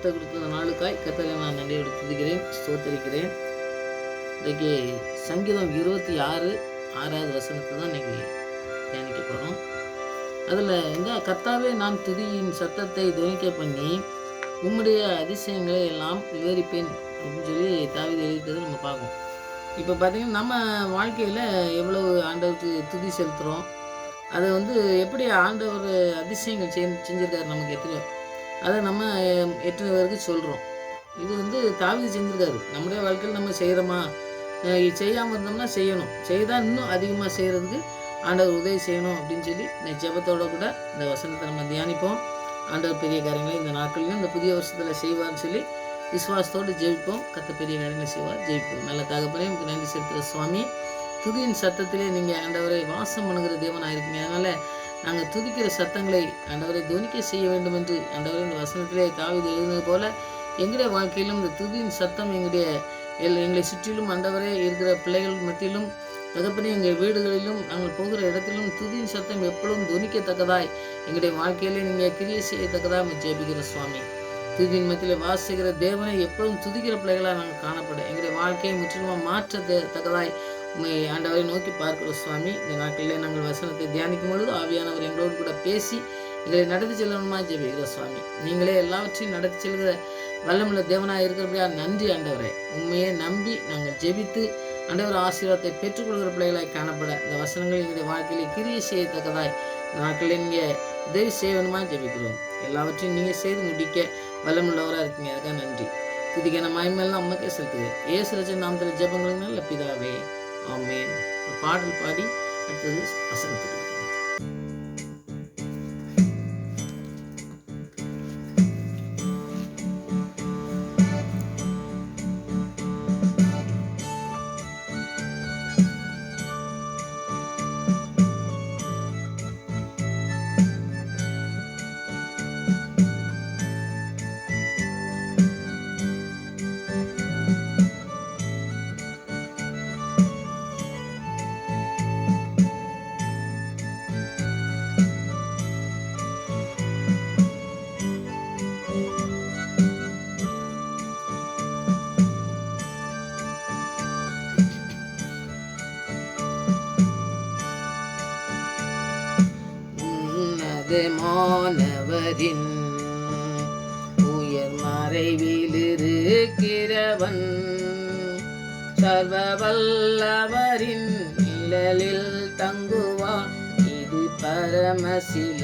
கர்த்தர் கொடுத்த நாளுக்காய் கர்த்தரை நான் நன்றியோடு துதிக்கிறேன், ஸ்தோத்தரிக்கிறேன். இன்றைக்கு சங்கீதம் 26 6வது வசனத்தை தான் இன்னைக்கு தியானிக்க போகிறோம். அதில் இந்த கர்த்தாவே நான் துதியின் சத்தத்தை துவனிக்க பண்ணி உம்முடைய அதிசயங்களை எல்லாம் விவரிப்பேன் அப்படின்னு சொல்லி தாவீது எழுதிட்டதை நம்ம பார்க்கோம். இப்போ பார்த்திங்கன்னா நம்ம வாழ்க்கையில் எவ்வளவு ஆண்டவருக்கு துதி செலுத்துகிறோம், அதை எப்படி ஆண்டவர் அதிசயங்கள் செஞ்சுருக்காரு நமக்கு எத்தனையோ, அதை நம்ம எத்தனை பேருக்கு சொல்கிறோம். இது தாவீது செஞ்சுருக்காரு. நம்முடைய வாழ்க்கையில் நம்ம செய்கிறோமா, செய்யாமல் இருந்தோம்னா செய்யணும், செய்தால் இன்னும் அதிகமாக செய்கிறதுக்கு ஆண்டவர் உதவி செய்யணும் அப்படின்னு சொல்லி இந்த ஜெபத்தோடு கூட இந்த வசனத்தை நம்ம தியானிப்போம். ஆண்டவர் பெரிய காரியங்களை இந்த நாட்களிலும் இந்த புதிய வருஷத்தில் செய்வார்னு சொல்லி விசுவாசத்தோடு ஜெயிப்போம். கர்த்தர் பெரிய காரியங்களை செய்வார், ஜெயிப்போம். நல்ல தகப்பனே, உங்களுக்கு நன்றி செலுத்துகிற சுவாமி. துதியின் சத்தத்திலே நீங்கள் ஆண்டவரை வாசம் பண்ணுகிற தேவனாக இருக்கீங்க. அதனால் நாங்கள் துதிக்கிற சத்தங்களை ஆண்டவரை துவனிக்க செய்ய வேண்டும் என்று ஆண்டவரை இந்த வசனத்திலே தாவீது எழுதுனது போல எங்களுடைய வாழ்க்கையிலும் இந்த துதியின் சத்தம் எங்களை சுற்றிலும் ஆண்டவரே இருக்கிற பிள்ளைகள் மத்தியிலும் தகப்பனே எங்கள் வீடுகளிலும் நாங்கள் போகிற இடத்திலும் துதியின் சத்தம் எப்பொழுதும் துவனிக்கத்தக்கதாய் எங்களுடைய வாழ்க்கையிலே நீங்கள் கிரியை செய்யத்தக்கதாக ஜெபிக்கிற சுவாமி. துதியின் மத்தியில் வாசிக்கிற தேவனை எப்பொழுதும் துதிக்கிற பிள்ளைகளாக நாங்கள் காணப்பட எங்களுடைய வாழ்க்கையை முற்றிலுமாக மாற்றத்தக்கதாய் உண்மை ஆண்டவரை நோக்கி பார்க்கிற சுவாமி. இந்த நாட்களிலே நாங்கள் வசனத்தை தியானிக்கும் பொழுது ஆவியானவர் எங்களோடு கூட பேசி எங்களை நடத்தி செல்லணுமா ஜெபிக்கிற சுவாமி. நீங்களே எல்லாவற்றையும் நடத்தி செல்கிற வல்லமுள்ள தேவனாக இருக்கிறபடியா நன்றி ஆண்டவரை. உண்மையை நம்பி நாங்கள் ஜெபித்து ஆண்டவர் ஆசீர்வாதத்தை பெற்றுக்கொள்கிற பிள்ளைகளாய் காணப்பட இந்த வசனங்கள் எங்களுடைய வாழ்க்கையிலே கிரியை செய்யத்தக்கதாய் இந்த நாட்களில் நீங்கள் உதவி செய்யணுமா ஜெபிக்கிறோம். எல்லாவற்றையும் நீங்கள் செய்து முடிக்க வல்லமுள்ளவராக இருக்கீங்க, அதுக்காக நன்றி. துதிக்கான மகிமையெல்லாம் அம்மக்கே செலுத்துது. இயேசு ரட்சகர் நாமத்தில் ஜெபங்களுக்கு நல்ல பிதாவே, ஆமென். ஒரு பாடல் பாடி அடுத்தது வசனத்துக்கு மாணவரின் உயர் மறைவில் இருக்கிறவன் சர்வ வல்லவரின் நிழலில் தங்குவான், இது பரமசிலாகியமே.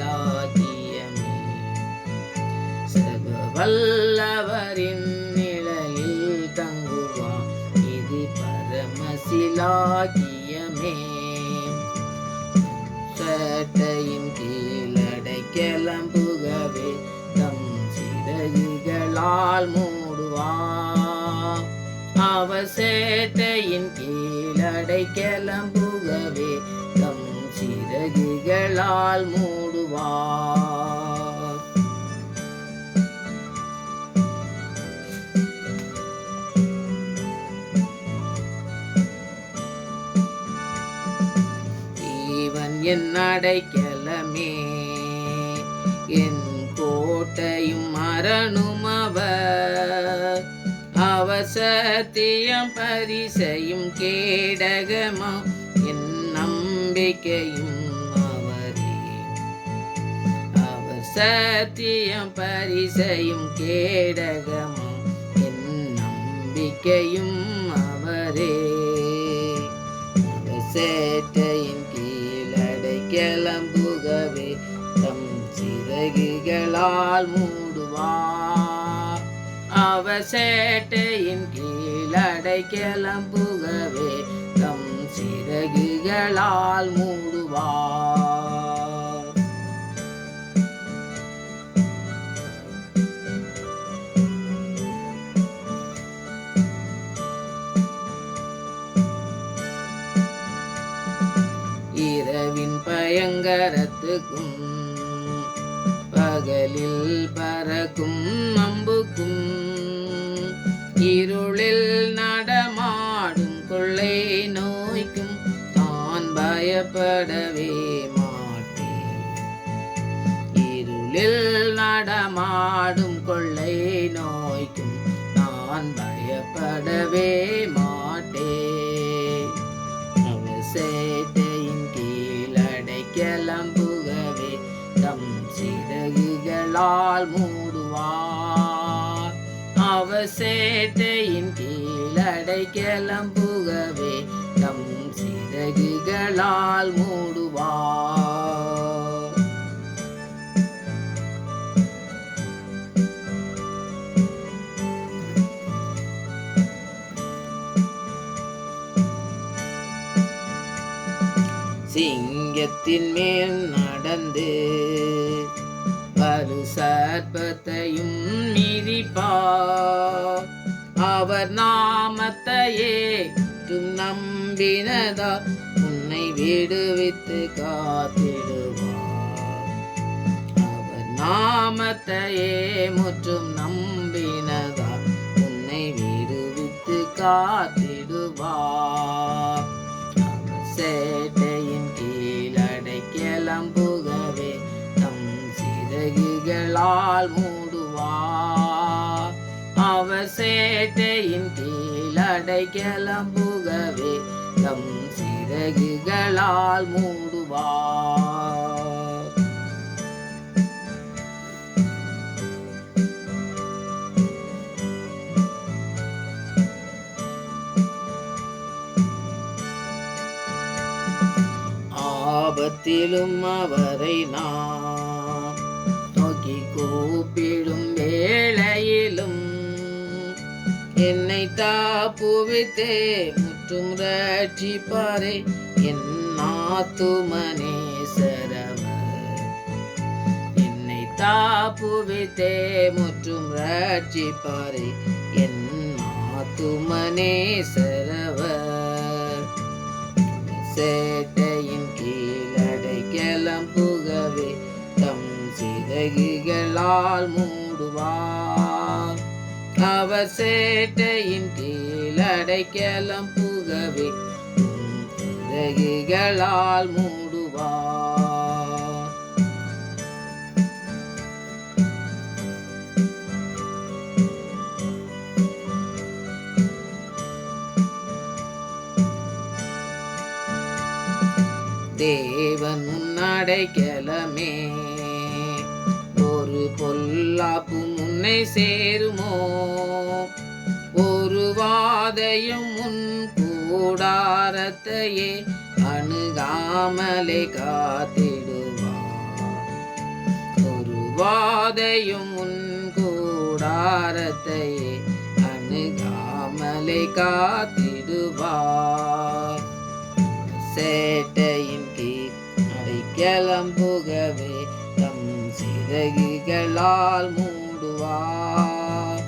சர்வ வல்லவரின் நிழலில் தங்குவான், இது பரமசிலாகியமே. சட்டையின் கீழடை கிளம்புகவே தம் சிறகுகளால் மூடுவார். அவர் சேட்டையின் கீழடை கிளம்புகவே தம் சிறகுகளால் மூடுவார். என் அடைக்கலமே, என் கோட்டையும் அரணும் அவர். அவர் சத்தியம் பரிசையும் கேடகமாம், என் நம்பிக்கையும் அவரே. அவர் சத்தியம் பரிசையும் கேடகமாம், என் நம்பிக்கையும் அவரே. அவர் சேட்டையின் கிளம்புகவே தம் சிறகுகளால் மூடுவார். அவர் சேட்டையின் கீழடை கிளம்புகவே தம் சிறகுகளால் மூடுவார். இரவின் பயங்கரத்துக்கும் பகலில் பறக்கும் அம்புக்கும் இருளில் நடமாடும் கொள்ளை நோய்க்கும் தான் பயப்படவே மாட்டேன். இருளில் நடமாடும் கொள்ளை நோய் நோய்க்கும் நான் பயப்படவே மாட்டேன். அவர் சேட்டையின் கீழ் அடைக்கலம் புகவே தம் சிறகுகளால் மூடுவார். அவர் சேட்டையின் கீழ் அடைக்கலம் புகவே தம் சிறகுகளால் மூடுவார். சிங்கத்தின் மேல் நடந்து வலு சர்ப்பத்தையும் மிதிப்பார். அவர் நாமத்தையே நம்பினதா உன்னை விடுவித்து காத்திடுவார். அவர் நாமத்தையே முற்றும் நம்பினதா உன்னை விடுவித்து காத்திடுவார். அவர் சேட்டையின் கீழ் அடைக்கலம் புகவே தம் சிறகுகளால் மூடுவார். அவர் சேட்டையின் கீழ் அடைக்கலம் புகவே தம் சிறகுகளால் மூடுவார். ஆபத்திலும் அவரை நாம் நோக்கி கூப்பிடும் வேளையிலும் என்னை தாப்புவித்தே முற்றும் ரட்சிப்பாரே என் ஆத்துமனே சரவர். என்னை தாப்புவித்தே முற்றும் ரட்சிப்பாரே என் ஆத்துமனே சரவர். சேட்டையின் கீழ் அடைக்கலம் புகவே தம் சிறகுகளால் மூடுவார். அவர் சேட்டையின் கீழ் அடைக்கலம் புகவே சிறகுகளால் மூடுவார். தேவன் உன் அடைக்கலமே, ஒரு பொல்லாப்பும் உன்னை சேருமோ? ஒரு வாதையும் உன் கூடாரத்தையே அணுகாமலே காத்திடுவார். ஒரு வாதையும் உன் கூடாரத்தையே அணுகாமலே காத்திடுவார். சேட்டையின் கீழ் அடைக்கலம் புகவே தம் சிறகுகளால் மூடுவார்.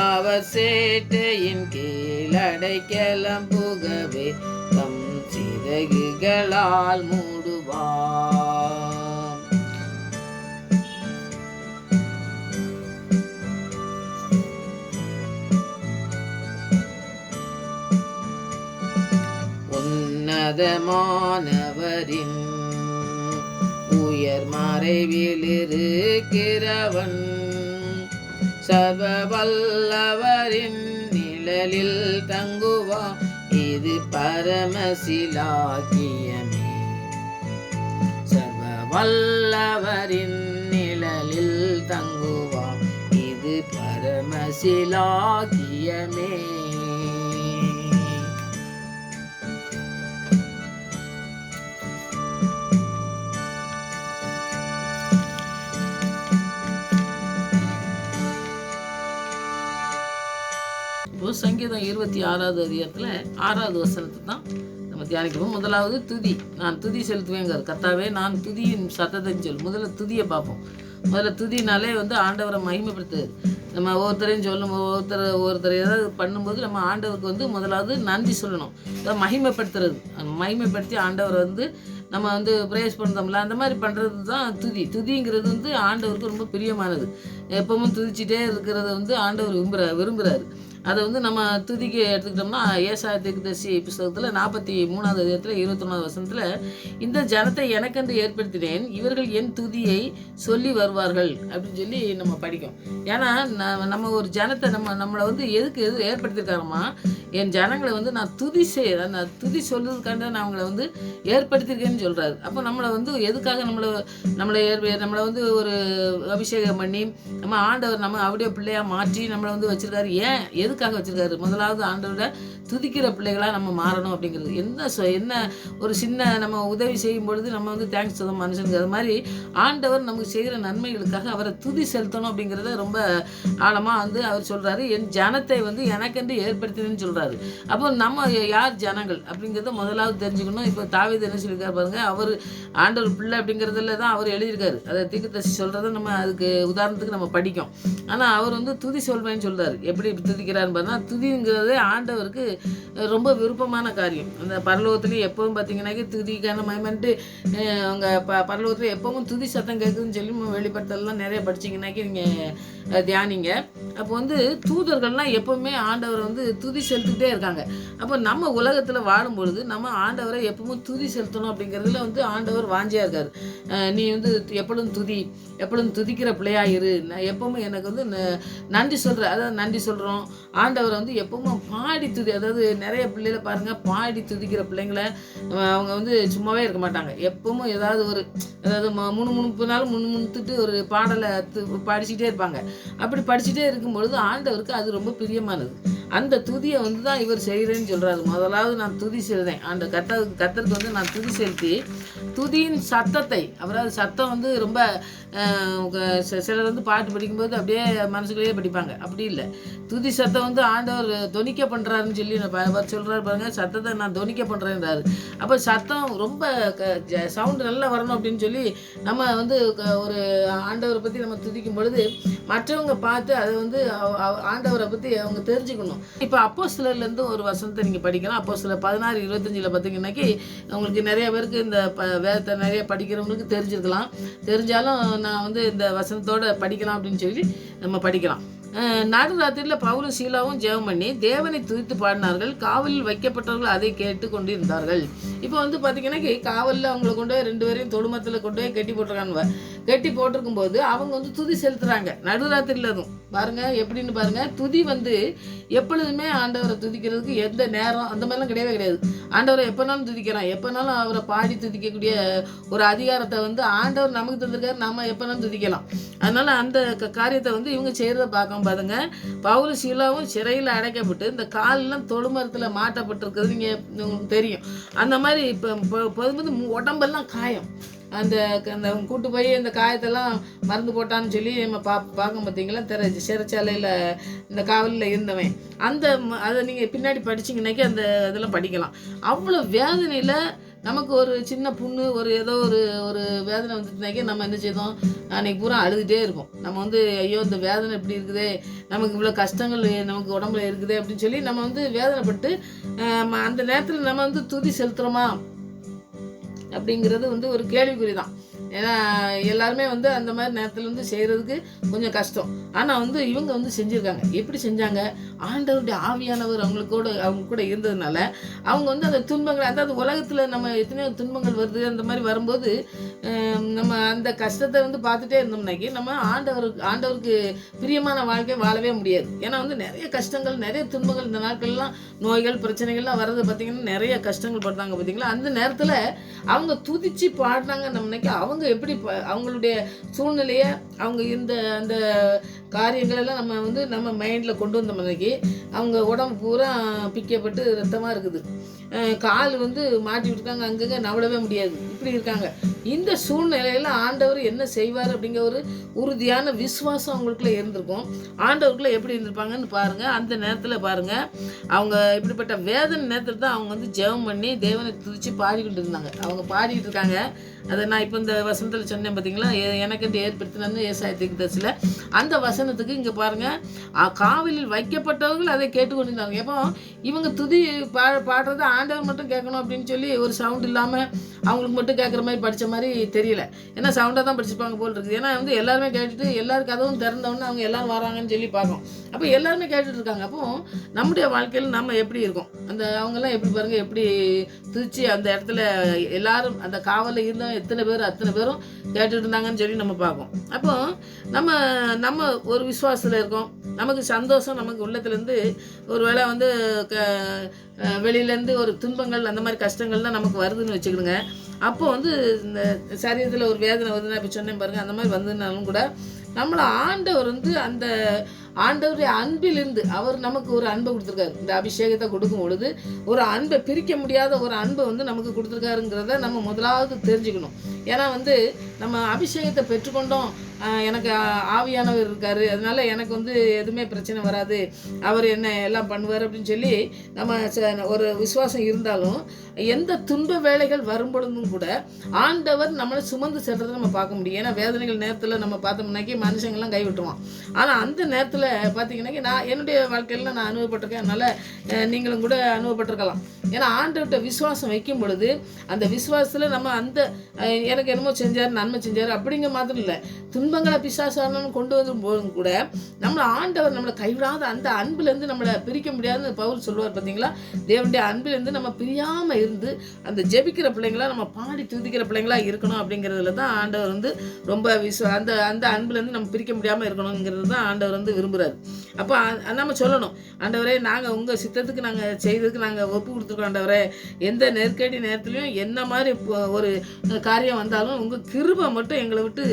அவர் சேட்டையின் கீழ் அடைக்கலம் புகவே தம் சிறகுகளால் மூடுவார். உன்னதமானவரின் உயர் மறைவில் இருக்கிறவன் சர்வ வல்லவரின் நிழலில் தங்குவா. இது பரமசிலாக்கியமே. சர்வ வல்லவரின் நிழலில் தங்குவா. இது பரமசிலாக்கியமே. சங்கீதம் 26வது அதிகாரத்தில் 6வது வசனத்தை தான் நம்ம தியானிக்கிறோம். முதலாவது துதி. நான் துதி செலுத்துவேங்க. கர்த்தாவே நான் துதியின் சத்தத்தை சொல். முதல்ல துதியை பார்ப்போம். முதல்ல துதினாலே ஆண்டவரை மகிமைப்படுத்துது. நம்ம ஒவ்வொருத்தரையும் சொல்லும் ஒவ்வொருத்தர் ஏதாவது பண்ணும்போது நம்ம ஆண்டவருக்கு முதலாவது நன்றி சொல்லணும். அதாவது மகிமைப்படுத்துறது. மகிமைப்படுத்தி ஆண்டவரை நம்ம பிரேஸ் பண்ணுறோம்ல, அந்த மாதிரி பண்ணுறது தான் துதி. துதிங்கிறது ஆண்டவருக்கு ரொம்ப பிரியமானது. எப்பவும் துதிச்சிட்டே இருக்கிறத ஆண்டவர் விரும்புகிறாரு. அதை வந்து நம்ம துதிக்கு எடுத்துக்கிட்டோம்னா ஏசாயா தீர்க்கதரிசி புத்தகத்தில் 43வது அதிகாரத்தில் 21வது வசனத்தில், இந்த ஜனத்தை எனக்கென்று ஏற்படுத்தினேன், இவர்கள் என் துதியை சொல்லி வருவார்கள் அப்படின்னு சொல்லி நம்ம படிக்கும். ஏன்னா நம்ம ஒரு ஜனத்தை நம்மளை வந்து எதுக்கு ஏற்படுத்தியிருக்காரமா, என் ஜனங்களை வந்து நான் துதி சொல்றதுக்காண்ட நான் அவங்கள வந்து ஏற்படுத்தியிருக்கேன்னு சொல்கிறாரு. அப்போ நம்மளை வந்து எதுக்காக நம்மளை வந்து ஒரு அபிஷேகம் பண்ணி நம்ம ஆண்டவர் நம்ம அவருடைய பிள்ளையாக மாற்றி நம்மளை வந்து வச்சுருக்காரு. ஏன் எதுக்காக வச்சுருக்காரு? முதலாவது ஆண்டவரோட துதிக்கிற பிள்ளைகளாக நம்ம மாறணும் அப்படிங்கிறது. என்ன ஒரு சின்ன நம்ம உதவி செய்யும் பொழுது நம்ம வந்து தேங்க்ஸ் சொல்ல மனுஷனுக்கு, அது மாதிரி ஆண்டவர் நமக்கு செய்கிற நன்மைகளுக்காக அவரை துதி செலுத்தணும் அப்படிங்கிறத ரொம்ப ஆழமாக வந்து அவர் சொல்கிறாரு. என் ஜனத்தை வந்து எனக்கென்று ஏற்படுத்தினு சொல்கிறாரு. அப்போ நம்ம யார் ஜனங்கள் அப்படிங்கிறத முதலாவது தெரிஞ்சுக்கணும். இப்போ தாவீது என்ன சொல்லியிருக்காரு பாருங்க, அவர் ஆண்டவர் பிள்ளை அப்படிங்கிறதுல தான் அவர் எழுதியிருக்காரு. அதை தீர்க்கதரிசி சொல்கிறத நம்ம அதுக்கு உதாரணத்துக்கு நம்ம படிக்கும். ஆனால் அவர் வந்து துதி சொல்வேன்னு சொல்கிறார். எப்படி துதிக்கிறாருன்னு பார்த்தா, துதிங்கிறதே ஆண்டவருக்கு ரொம்ப விருப்பமான காரியம். அந்த பரலோகத்துலேயும் எப்பவும் பார்த்தீங்கன்னாக்கி துதிக்கான மயமன்ட்டு அவங்க பரலோகத்தில் எப்பவும் துதி சத்தம் கேட்குதுன்னு சொல்லி வெளிப்படுத்தலாம் நிறைய படிச்சிங்கன்னாக்கி நீங்கள் தியானிங்க. அப்போ வந்து தூதர்கள்லாம் எப்போவுமே ஆண்டவரை வந்து துதி செலுத்திக்கிட்டே இருக்காங்க. அப்போ நம்ம உலகத்தில் வாழும்பொழுது நம்ம ஆண்டவரை எப்பவும் துதி செலுத்தணும் அப்படிங்கிறதுல வந்து ஆண்டவர் வாஞ்சியாக இருக்கார். நீ வந்து எப்பொழுதும் துதிக்கிற பிள்ளையாயிரு, நான் எப்பவும் எனக்கு வந்து நன்றி சொல்கிறேன், அதாவது நன்றி சொல்கிறோம் ஆண்டவரை வந்து எப்பவும் பாடி துதி. அதாவது நிறைய பிள்ளைகளை பாருங்கள், பாடி துதிக்கிற பிள்ளைங்களை அவங்க வந்து சும்மாவே இருக்க மாட்டாங்க. எப்பவும் அதாவது முணுமுணுத்துட்டு ஒரு பாடலை படிச்சுட்டே இருப்பாங்க. அப்படி படிச்சுட்டே இருக்கும்பொழுது ஆண்டவருக்கு அது ரொம்ப பிரியமானது. அந்த துதியை வந்து தான் இவர் செய்கிறேன்னு சொல்கிறாரு. முதலாவது நான் துதி செலுத்தேன், அந்த கர்த்தருக்கு வந்து நான் துதி செலுத்தி துதியின் சத்தத்தை, அதாவது சத்தம் வந்து ரொம்ப சிலர் வந்து பாட்டு படிக்கும்போது அப்படியே மனசுக்குள்ளேயே படிப்பாங்க. அப்படி இல்லை, துதி சத்தம் வந்து ஆண்டவர் தொனிக்க பண்ணுறாருன்னு சொல்லி சொல்கிறாரு பாருங்க, சத்தத்தை நான் தொனிக்க பண்ணுறேன்றாரு. அப்போ சத்தம் ரொம்ப சவுண்டு நல்லா வரணும் அப்படின்னு சொல்லி நம்ம வந்து ஒரு ஆண்டவரை பற்றி நம்ம துதிக்கும் பொழுது மற்றவங்க பார்த்து அதை வந்து ஆண்டவரை பற்றி அவங்க தெரிஞ்சுக்கணும். இப்போ அப்போஸ்தலர்லேருந்து ஒரு வசனத்தை நீங்கள் படிக்கலாம். அப்போஸ்தலர் 16:25 பார்த்தீங்கன்னாக்கி உங்களுக்கு நிறைய பேருக்கு இந்த வேதத்தை நிறைய படிக்கிறவங்களுக்கு தெரிஞ்சிருக்கலாம். தெரிஞ்சாலும் நான் வந்து இந்த வசனத்தோடு படிக்கலாம் அப்படின்னு சொல்லி நம்ம படிக்கலாம். நடுராத்திரியில் பவுலும் சீலாவும் ஜெபம் பண்ணி தேவனை துதித்து பாடினார்கள். காவலில் வைக்கப்பட்டவர்கள் அதை கேட்டு கொண்டு இருந்தார்கள். இப்போ வந்து பார்த்தீங்கன்னா காவலில் அவங்கள கொண்டு போய் 2 பேரையும் தொடுமரத்தில் கொண்டு போய் கட்டி போட்டிருக்காங்க. கட்டி போட்டிருக்கும் போது அவங்க வந்து துதி செலுத்துறாங்க நடுராத்திரியில். அதுவும் பாருங்க எப்படின்னு பாருங்க, துதி வந்து எப்பொழுதுமே ஆண்டவரை துதிக்கிறதுக்கு எந்த நேரம் அந்த மாதிரிலாம் கிடையாது. ஆண்டவரை எப்போனாலும் துதிக்கலாம், எப்போனாலும் அவரை பாடி துதிக்கக்கூடிய ஒரு அதிகாரத்தை வந்து ஆண்டவர் நமக்கு தந்திருக்காரு. நம்ம எப்போனாலும் துதிக்கலாம். அதனால அந்த காரியத்தை வந்து இவங்க செய்கிறத பார்க்க பாருங்க. பவுலும் சீலாவும் சிறையில் அடைக்கப்பட்டு இந்த காலெல்லாம் தொழுமரத்தில் மாட்டப்பட்டிருக்கிறது நீங்கள் உங்களுக்கு தெரியும். அந்த மாதிரி இப்போ உடம்பெல்லாம் காயம், அந்த கூட்டு போய் இந்த காயத்தெல்லாம் மருந்து போட்டான்னு சொல்லி நம்ம பார்க்க பார்த்தீங்களா, சிறைச்சாலையில் இந்த காவலில் இருந்தவன். அதை நீங்கள் பின்னாடி படிச்சிங்கன்னாக்கி அந்த இதெல்லாம் படிக்கலாம். அவ்வளோ வேதனையில் நமக்கு ஒரு சின்ன புண்ணு ஏதோ ஒரு வேதனை வந்துட்டுனாக்கி நம்ம என்ன செய்தோம், அன்றைக்கி பூரா அழுதுகிட்டே இருப்போம். நம்ம வந்து ஐயோ இந்த வேதனை இப்படி இருக்குதே, நமக்கு இவ்வளோ கஷ்டங்கள் நமக்கு உடம்புல இருக்குதே அப்படின்னு சொல்லி நம்ம வந்து வேதனைப்பட்டு அந்த நேரத்தில் நம்ம வந்து துதி செலுத்துகிறோமா அப்படிங்கிறது வந்து ஒரு கேள்விக்குறி தான். ஏன்னா எல்லாருமே வந்து அந்த மாதிரி நேரத்தில் வந்து செய்கிறதுக்கு கொஞ்சம் கஷ்டம். ஆனால் வந்து இவங்க வந்து செஞ்சுருக்காங்க. எப்படி செஞ்சாங்க? ஆண்டவருடைய ஆவியானவர் அவங்க கூட இருந்ததுனால அவங்க வந்து அந்த துன்பங்கள், அதாவது உலகத்தில் நம்ம எத்தனையோ துன்பங்கள் வருது, அந்த மாதிரி வரும்போது நம்ம அந்த கஷ்டத்தை வந்து பார்த்துட்டே இருந்தோம்னாக்கி நம்ம ஆண்டவருக்கு பிரியமான வாழ்க்கை வாழவே முடியாது. ஏன்னா வந்து நிறைய கஷ்டங்கள், நிறைய துன்பங்கள், இந்த நாட்கள்லாம் நோய்கள் பிரச்சனைகள்லாம் வர்றது பார்த்திங்கன்னா நிறைய கஷ்டங்கள் படுறாங்க பார்த்தீங்களா. அந்த நேரத்தில் அவங்க துதிச்சு பாடுறாங்க. நம்மனைக்கு அவங்க எப்படி அவங்களுடைய சூழ்நிலையை அவங்க அந்த காரியங்கள் எல்லாம் நம்ம மைண்டில் கொண்டு வந்தோம்னாக்கி அவங்க உடம்பு பூரா பிக்கப்பட்டு ரத்தமாக இருக்குது, கால் வந்து மாட்டி விட்டுருக்காங்க, அங்கங்கே நவளவே முடியாது, இப்படி இருக்காங்க. இந்த சூழ்நிலையில் ஆண்டவர் என்ன செய்வார் அப்படிங்கிற ஒரு உறுதியான விசுவாசம் அவங்களுக்குள்ளே இருந்திருக்கும். ஆண்டவருக்குள்ளே எப்படி இருந்திருப்பாங்கன்னு பாருங்கள். அந்த நேரத்தில் பாருங்கள், அவங்க இப்படிப்பட்ட வேதனை நேரத்தில் தான் அவங்க வந்து ஜெபம் பண்ணி தேவனை துதித்து பாடிக்கிட்டு இருந்தாங்க. அவங்க பாடிக்கிட்டு இருக்காங்க. அதை நான் இப்போ இந்த வசனத்தில் சொன்னேன் பார்த்தீங்களா, எனக்குன்ட்டு ஏற்படுத்தினு ஏசாயா தீர்க்கதரிசியில் அந்த வசனத்துக்கு இங்கே பாருங்கள், காவலில் வைக்கப்பட்டவர்கள் அதை கேட்டுக்கொண்டிருந்தாங்க. எப்போ இவங்க துதி பாடுறத ஆண்டவர் மட்டும் கேட்கணும் அப்படின்னு சொல்லி ஒரு சவுண்ட் இல்லாமல் அவங்களுக்கு மட்டும் கேட்குற மாதிரி படித்த மாதிரி தெரியல. ஏன்னா சவுண்டாக தான் படிச்சுப்பாங்க போல் இருக்குது. ஏன்னா வந்து எல்லாருமே கேட்டுட்டு எல்லாரும் கதவும் திறந்தவொடனே அவங்க எல்லோரும் வராங்கன்னு சொல்லி பார்க்கும். அப்போ எல்லாருமே கேட்டுட்டு இருக்காங்க. அப்போது நம்முடைய வாழ்க்கையில் நம்ம எப்படி இருக்கோம், அந்த அவங்கெல்லாம் எப்படி பாருங்கள், எப்படி துதிச்சு அந்த இடத்துல எல்லாரும் அந்த காவலில் இருந்தவங்க எத்தனை பேர் அத்தனை பேரும் கேட்டுட்டு இருந்தாங்கன்னு சொல்லி நம்ம பார்ப்போம். அப்போ நம்ம நம்ம ஒரு விசுவாசத்தில் இருக்கோம், நமக்கு சந்தோஷம் நமக்கு உள்ளத்துலேருந்து ஒரு வேளை வந்து வெளியிலேருந்து ஒரு துன்பங்கள் அந்த மாதிரி கஷ்டங்கள்லாம் நமக்கு வருதுன்னு வச்சுக்கிடுங்க. அப்போ வந்து இந்த சரீரத்தில் ஒரு வேதனை வருதுன்னா இப்போ சொன்னேன் பாருங்கள், அந்த மாதிரி வந்ததுனாலும் கூட நம்மளை ஆண்டவர் வந்து அந்த ஆண்டவருடைய அன்பிலிருந்து அவர் நமக்கு ஒரு அன்பை கொடுத்துருக்காரு. இந்த அபிஷேகத்தை கொடுக்கும் பொழுது ஒரு அன்பை பிரிக்க முடியாத ஒரு அன்பை வந்து நமக்கு கொடுத்துருக்காருங்கிறத நம்ம முதலாவது தெரிஞ்சுக்கணும். ஏன்னா வந்து நம்ம அபிஷேகத்தை பெற்றுக்கொண்டோம், எனக்கு ஆவியானவர் இருக்கார், அதனால எனக்கு வந்து எதுவுமே பிரச்சனை வராது, அவர் என்ன எல்லாம் பண்ணுவார் அப்படின்னு சொல்லி நம்ம ஒரு விசுவாசம் இருந்தாலும் எந்த துன்ப வேலைகள் வரும்பொழுதும் கூட ஆண்டவர் நம்மளை சுமந்து செல்றதை நம்ம பார்க்க முடியும். ஏன்னா வேதனைகள் நேரத்தில் நம்ம பார்த்தோம்னாக்கி மனுஷங்கள்லாம் கைவிட்டுருவான். ஆனால் அந்த நேரத்தில் பார்த்தீங்கன்னாக்கி நான் என்னுடைய வாழ்க்கையில் நான் அனுபவப்பட்டிருக்கேன், அதனால் நீங்களும் கூட அனுபவப்பட்டிருக்கலாம். ஏன்னா ஆண்டவர்கிட்ட விசுவாசம் வைக்கும் பொழுது அந்த விசுவாசத்தில் நம்ம அந்த எனக்கு என்னமோ செஞ்சார் நன்மை செஞ்சார் அப்படிங்கிற மாதிரி இல்லை, துன்பங்களை பிசாசானு கொண்டு வந்து போதும் கூட நம்மளை ஆண்டவர் நம்மளை கைவிடாத அந்த அன்புலேருந்து நம்மளை பிரிக்க முடியாதுன்னு பவுல் சொல்லுவார். பார்த்தீங்களா, தேவனுடைய அன்பிலேருந்து நம்ம பிரியாமல் இருந்து அந்த ஜெபிக்கிற பிள்ளைங்களா நம்ம பாடி துதிக்கிற பிள்ளைங்களா இருக்கணும். அப்படிங்கிறதுல தான் ஆண்டவர் வந்து ரொம்ப அந்த அந்த அன்புலேருந்து நம்ம பிரிக்க முடியாமல் இருக்கணுங்கிறது தான் ஆண்டவர் வந்து விரும்புகிறார். அப்போ நம்ம சொல்லணும், ஆண்டவரே நாங்கள் உங்கள் சித்தத்துக்கு நாங்கள் செய்ததுக்கு நாங்கள் ஒப்பு கொடுத்துருக்கோம் ஆண்டவரே, எந்த நெருக்கடி நேரத்துலையும் என்ன மாதிரி ஒரு காரியம் வந்தாலும் உங்கள் கிருபை மட்டும் எங்களை விட்டு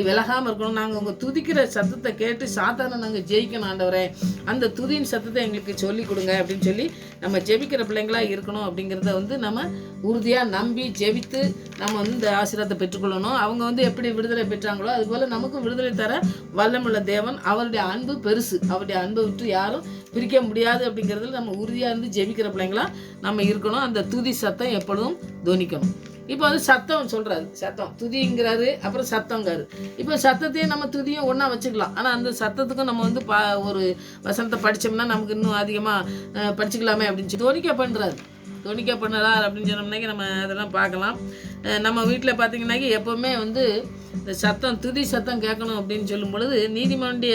விலகாமல் இருக்கணும், நாங்கள் உங்கள் துதிக்கிற சத்தத்தை கேட்டு சாத்தானை நாங்கள் ஜெயிக்கணும் ஆண்டவரே, அந்த துதியின் சத்தத்தை எங்களுக்கு சொல்லிக் கொடுங்க அப்படின்னு சொல்லி நம்ம ஜெபிக்கிற பிள்ளைங்களாக இருக்கணும். அப்படிங்கிறத வந்து நம்ம உறுதியாக நம்பி ஜெபித்து நம்ம வந்து இந்த ஆசீர்வாதத்தை பெற்றுக்கொள்ளணும். அவங்க வந்து எப்படி விடுதலை பெற்றாங்களோ அதுபோல் நமக்கும் விடுதலை தர வல்லமுள்ள தேவன், அவருடைய அன்பு பெருசு, அவருடைய அன்பை விட்டு யாரும் பிரிக்க முடியாது. அப்படிங்கிறதுல நம்ம உறுதியாக இருந்து ஜெபிக்கிற பிள்ளைங்களா நம்ம இருக்கணும். அந்த துதி சத்தம் எப்பொழுதும் துணிக்கணும். இப்போ வந்து சத்தம் சொல்கிறாரு, சத்தம் துதிங்கிறாரு, அப்புறம் சத்தங்காரு. இப்போ சத்தத்தையும் நம்ம துதியும் ஒன்றா வச்சுக்கலாம். ஆனால் அந்த சத்தத்துக்கும் நம்ம வந்து ஒரு வசனத்தை படித்தோம்னா நமக்கு இன்னும் அதிகமாக படிச்சுக்கலாமே அப்படின்னு சொல்லி தோணிக்கா பண்ணுறார் அப்படின்னு சொன்னோம்னாக்கி நம்ம அதெல்லாம் பார்க்கலாம். நம்ம வீட்டில் பார்த்திங்கனாக்கி எப்போவுமே வந்து இந்த சத்தம் துதி சத்தம் கேட்கணும் அப்படின்னு சொல்லும் பொழுது நீதிமானுடைய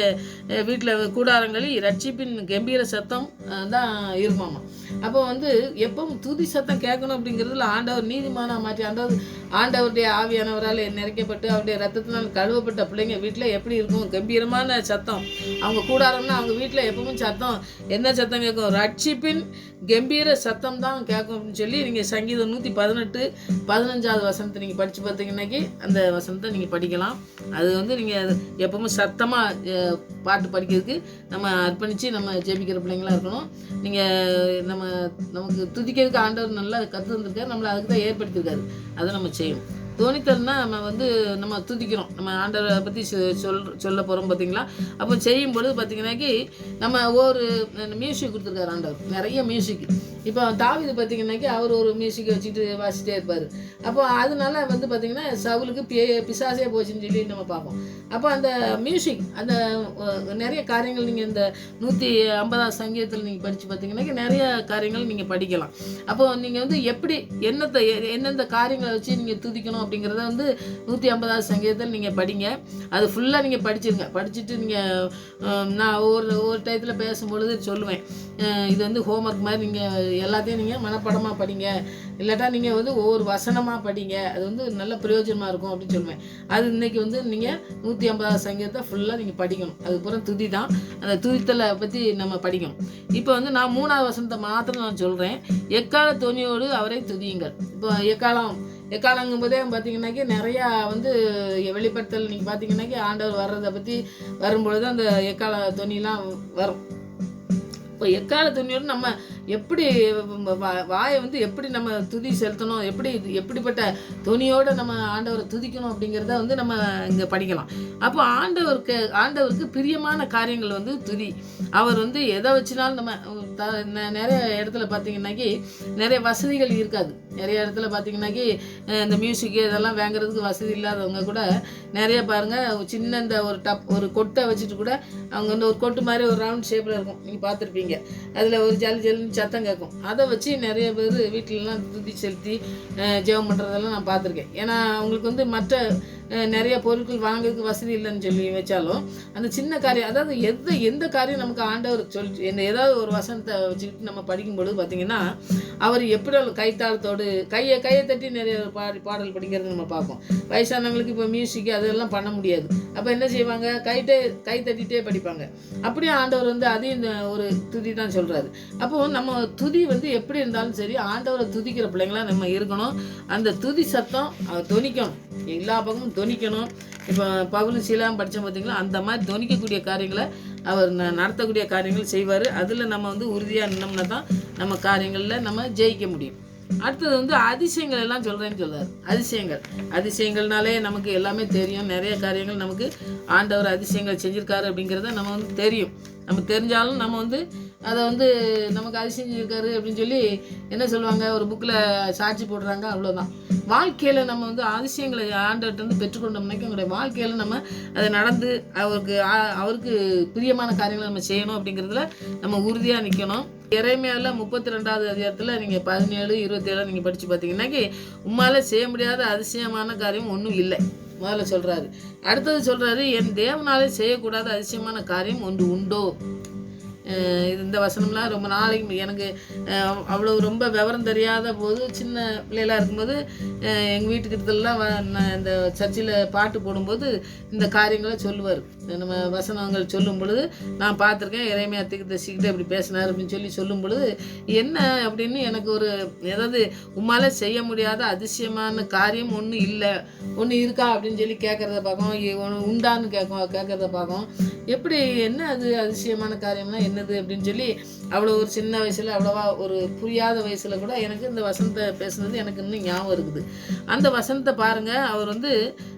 வீட்டில் கூடாரங்களில் ரட்சிப்பின் கம்பீர சத்தம் தான் இருக்குமாமா. அப்போ வந்து எப்பவும் துதி சத்தம் கேட்கணும் அப்படிங்கிறதுல ஆண்டவர் நீதிமானாக மாற்றி ஆண்டவருடைய ஆவியானவரால் நிறைக்கப்பட்டு அவருடைய ரத்தத்தினால் கழுவப்பட்ட பிள்ளைங்க வீட்டில் எப்படி இருக்கும், கம்பீரமான சத்தம். அவங்க கூடாரம்னா அவங்க வீட்டில் எப்பவும் சத்தம் என்ன சத்தம் கேட்கும், ரட்சிப்பின் கம்பீர சத்தம் தான் கேட்கும் அப்படின்னு சொல்லி நீங்கள் சங்கீதம் 118:15 வசனத்தை நீங்கள் படித்து பார்த்தீங்கன்னாக்கி அந்த வசனத்தை நீங்கள் படிக்கலாம். அது வந்து நீங்கள் எப்பவும் சத்தமாக பாட்டு படிக்கிறதுக்கு நம்ம அர்ப்பணித்து நம்ம ஜெபிக்கிற பிள்ளைங்களாக இருக்கணும். நீங்கள் நமக்கு துதிக்கிறதுக்கு ஆண்டவர் நல்லா கற்று வந்திருக்காரு, நம்மளை அதுக்கு தான் ஏற்படுத்தியிருக்காரு, அதை நம்ம செய்யணும். தோணித்தல்னா நம்ம துதிக்கிறோம், நம்ம ஆண்டவரை பற்றி சொல்ல போகிறோம் பார்த்தீங்களா. அப்போ செய்யும்பொழுது பார்த்தீங்கன்னாக்கி நம்ம ஒரு மியூசிக் கொடுத்துருக்காரு ஆண்டவர், நிறைய மியூசிக். இப்போ தாவீது பார்த்தீங்கன்னாக்கி அவர் ஒரு மியூசிக்கை வச்சுட்டு வாசிட்டே இருப்பார். அப்போ அதனால வந்து பார்த்திங்கன்னா சவுலுக்கு பிசாசே போச்சுன்னு சொல்லி நம்ம பார்ப்போம். அப்போ அந்த மியூசிக் அந்த நிறைய காரியங்கள் நீங்கள் இந்த 150 சங்கீதத்தில் நீங்கள் படித்து பார்த்தீங்கன்னாக்கி நிறைய காரியங்கள் நீங்கள் படிக்கலாம். அப்போது நீங்கள் வந்து எப்படி எந்தெந்த காரியங்களை வச்சு நீங்கள் துதிக்கணும் அப்படிங்கிறத வந்து 150 சங்கீதத்தில் நீங்கள் படிங்க. அது ஃபுல்லாக நீங்கள் படிச்சுட்டு நீங்கள் நான் ஒவ்வொரு டயத்தில் பேசும்பொழுது சொல்லுவேன், இது வந்து ஹோம்ஒர்க் மாதிரி நீங்கள் எல்லாத்தையும் நீங்கள் மனப்படமாக படிங்க, இல்லாட்டா நீங்கள் வந்து ஒவ்வொரு வசனமாக படிங்க, அது வந்து நல்ல பிரயோஜனமாக இருக்கும் அப்படின்னு சொல்லுவேன். அது இன்றைக்கி வந்து நீங்கள் 150 சங்கீதத்தை ஃபுல்லாக நீங்கள் படிக்கணும். அதுக்கப்புறம் துதி தான், அந்த துதித்தலை பற்றி நம்ம படிக்கணும். இப்போ வந்து நான் 3வது வசனத்தை மாத்திரம் நான் சொல்கிறேன், எக்கால தொனியோடு அவரை துதியுங்கள். இப்போ எக்காலங்கும் போதே பார்த்தீங்கன்னாக்கி நிறையா வந்து வெளிப்படுத்தல் நீங்கள் பார்த்தீங்கன்னாக்கி ஆண்டவர் வர்றதை பற்றி வரும்பொழுது அந்த எக்கால தொனிலாம் வரும். இப்போ எக்கால துணியோடு நம்ம எப்படி வாயை வந்து எப்படி நம்ம துதி செலுத்தணும், எப்படிப்பட்ட துணியோடு நம்ம ஆண்டவரை துதிக்கணும் அப்படிங்கிறத வந்து நம்ம இங்கே படிக்கலாம். அப்போ ஆண்டவருக்கு பிரியமான காரியங்கள் வந்து துதி. அவர் வந்து எதை வச்சுனாலும் நம்ம நிறைய இடத்துல பார்த்தீங்கன்னாக்கி நிறைய வசதிகள் இருக்காது. நிறைய இடத்துல பார்த்தீங்கன்னாக்கி இந்த மியூசிக்கு இதெல்லாம் வாங்குறதுக்கு வசதி இல்லாதவங்க கூட நிறைய பாருங்கள், சின்ன இந்த ஒரு கொட்டை வச்சுட்டு கூட அவங்க வந்து ஒரு கொட்டு மாதிரி ஒரு ரவுண்ட் ஷேப்பில் இருக்கும், நீங்கள் பார்த்துருப்பீங்க. அதில் ஒரு ஜல்லுன்னு சத்தம் கேட்கும். அதை வச்சு நிறைய பேர் வீட்டிலலாம் துதி செலுத்தி ஜெபம் பண்ணுறதெல்லாம் நான் பார்த்துருக்கேன். ஏன்னா அவங்களுக்கு வந்து மற்ற நிறைய பொருட்கள் வாங்குறதுக்கு வசதி இல்லைன்னு சொல்லி வச்சாலும் அந்த சின்ன காரியம், அதாவது எந்த காரியம் நமக்கு ஆண்டவர் ஏதாவது ஒரு வசனத்தை வச்சுக்கிட்டு நம்ம படிக்கும்பொழுது பார்த்திங்கன்னா அவர் எப்படி கைத்தாளத்தோடு கையை தட்டி நிறைய பாடல் படிக்கிறது நம்ம பார்ப்போம். வயசானவங்களுக்கு இப்போ மியூசிக் அதெல்லாம் பண்ண முடியாது. அப்போ என்ன செய்வாங்க, கை தட்டிகிட்டே படிப்பாங்க. அப்படியே ஆண்டவர் வந்து அதையும் ஒரு துதி தான் சொல்கிறாரு. அப்போது நம்ம துதி வந்து எப்படி இருந்தாலும் சரி ஆண்டவரை துதிக்கிற பிள்ளைங்களாம் நம்ம இருக்கணும். அந்த துதி சத்தம் தொனிக்கணும், எல்லா பக்கமும் தொனிக்கணும். இப்போ பவுலும் சீலாவும் படித்தோம் பார்த்திங்களா, அந்த மாதிரி தொனிக்கக்கூடிய காரியங்களை அவர் நடத்தக்கூடிய காரியங்கள் செய்வார். அதில் நம்ம வந்து உறுதியாக நின்னோம்னா தான் நம்ம காரியங்களில் நம்ம ஜெயிக்க முடியும். அடுத்தது வந்து அதிசயங்கள் எல்லாம் சொல்கிறேன்னு சொல்கிறார். அதிசயங்கள்னாலே நமக்கு எல்லாமே தெரியும். நிறைய காரியங்கள் நமக்கு ஆண்டவர் அதிசயங்கள் செஞ்சுருக்காரு அப்படிங்கிறத நம்ம வந்து தெரியும். நம்ம தெரிஞ்சாலும் நம்ம வந்து அதை வந்து நமக்கு அதிசயம் செஞ்சுருக்காரு அப்படின்னு சொல்லி என்ன சொல்லுவாங்க, ஒரு புக்கில் சாட்சி போடுறாங்க, அவ்வளோதான். வாழ்க்கையில் நம்ம வந்து அதிசயங்களை ஆண்டவர்கிட்ட வந்து பெற்றுக்கொண்டோம்னாக்கி எங்களுடைய வாழ்க்கையில் நம்ம அதை நடந்து அவருக்கு பிரியமான காரியங்களை நம்ம செய்யணும் அப்படிங்கிறதுல நம்ம உறுதியாக நிற்கணும். எரேமியாவில் 32வது அதிகாரத்தில் நீங்கள் 17, 27 நீங்கள் படித்து பார்த்தீங்கன்னாக்கி உம்மால் செய்ய முடியாத அதிசயமான காரியம் ஒன்றும் இல்லை முதல்ல சொல்கிறாரு. அடுத்தது சொல்கிறாரு, என் தேவனாலே செய்யக்கூடாத அதிசயமான காரியம் ஒன்று உண்டோ. இந்த வசனம்லாம் ரொம்ப நாளைக்கு எனக்கு அவ்வளோ ரொம்ப விவரம் தெரியாத போது சின்ன பிள்ளைகளாக இருக்கும்போது எங்கள் வீட்டுக்கிட்டலாம் இந்த சர்ச்சில் பாட்டு போடும்போது இந்த காரியங்களை சொல்லுவார். நம்ம வசனங்கள் சொல்லும் பொழுது நான் பார்த்துருக்கேன், எரேமியா தீர்க்கதரிசிக்கிட்ட இப்படி பேசினார் அப்படின்னு சொல்லும் பொழுது என்ன அப்படின்னு எனக்கு ஒரு ஏதாவது உம்மால செய்ய முடியாத அதிசயமான காரியம் ஒன்று இருக்கா அப்படின்னு சொல்லி கேட்குறத பார்க்கும், உண்டான்னு கேட்குறத பார்க்கும். எப்படி என்ன அது அதிசயமான காரியம்னா என்னது அப்படின்னு சொல்லி அவ்வளோ ஒரு சின்ன வயசில் அவ்வளோவா ஒரு புரியாத வயசில் கூட எனக்கு இந்த வசனத்தை பேசுனது எனக்கு இன்னும் ஞாபகம் இருக்குது. அந்த வசனத்தை பாருங்கள், அவர் வந்து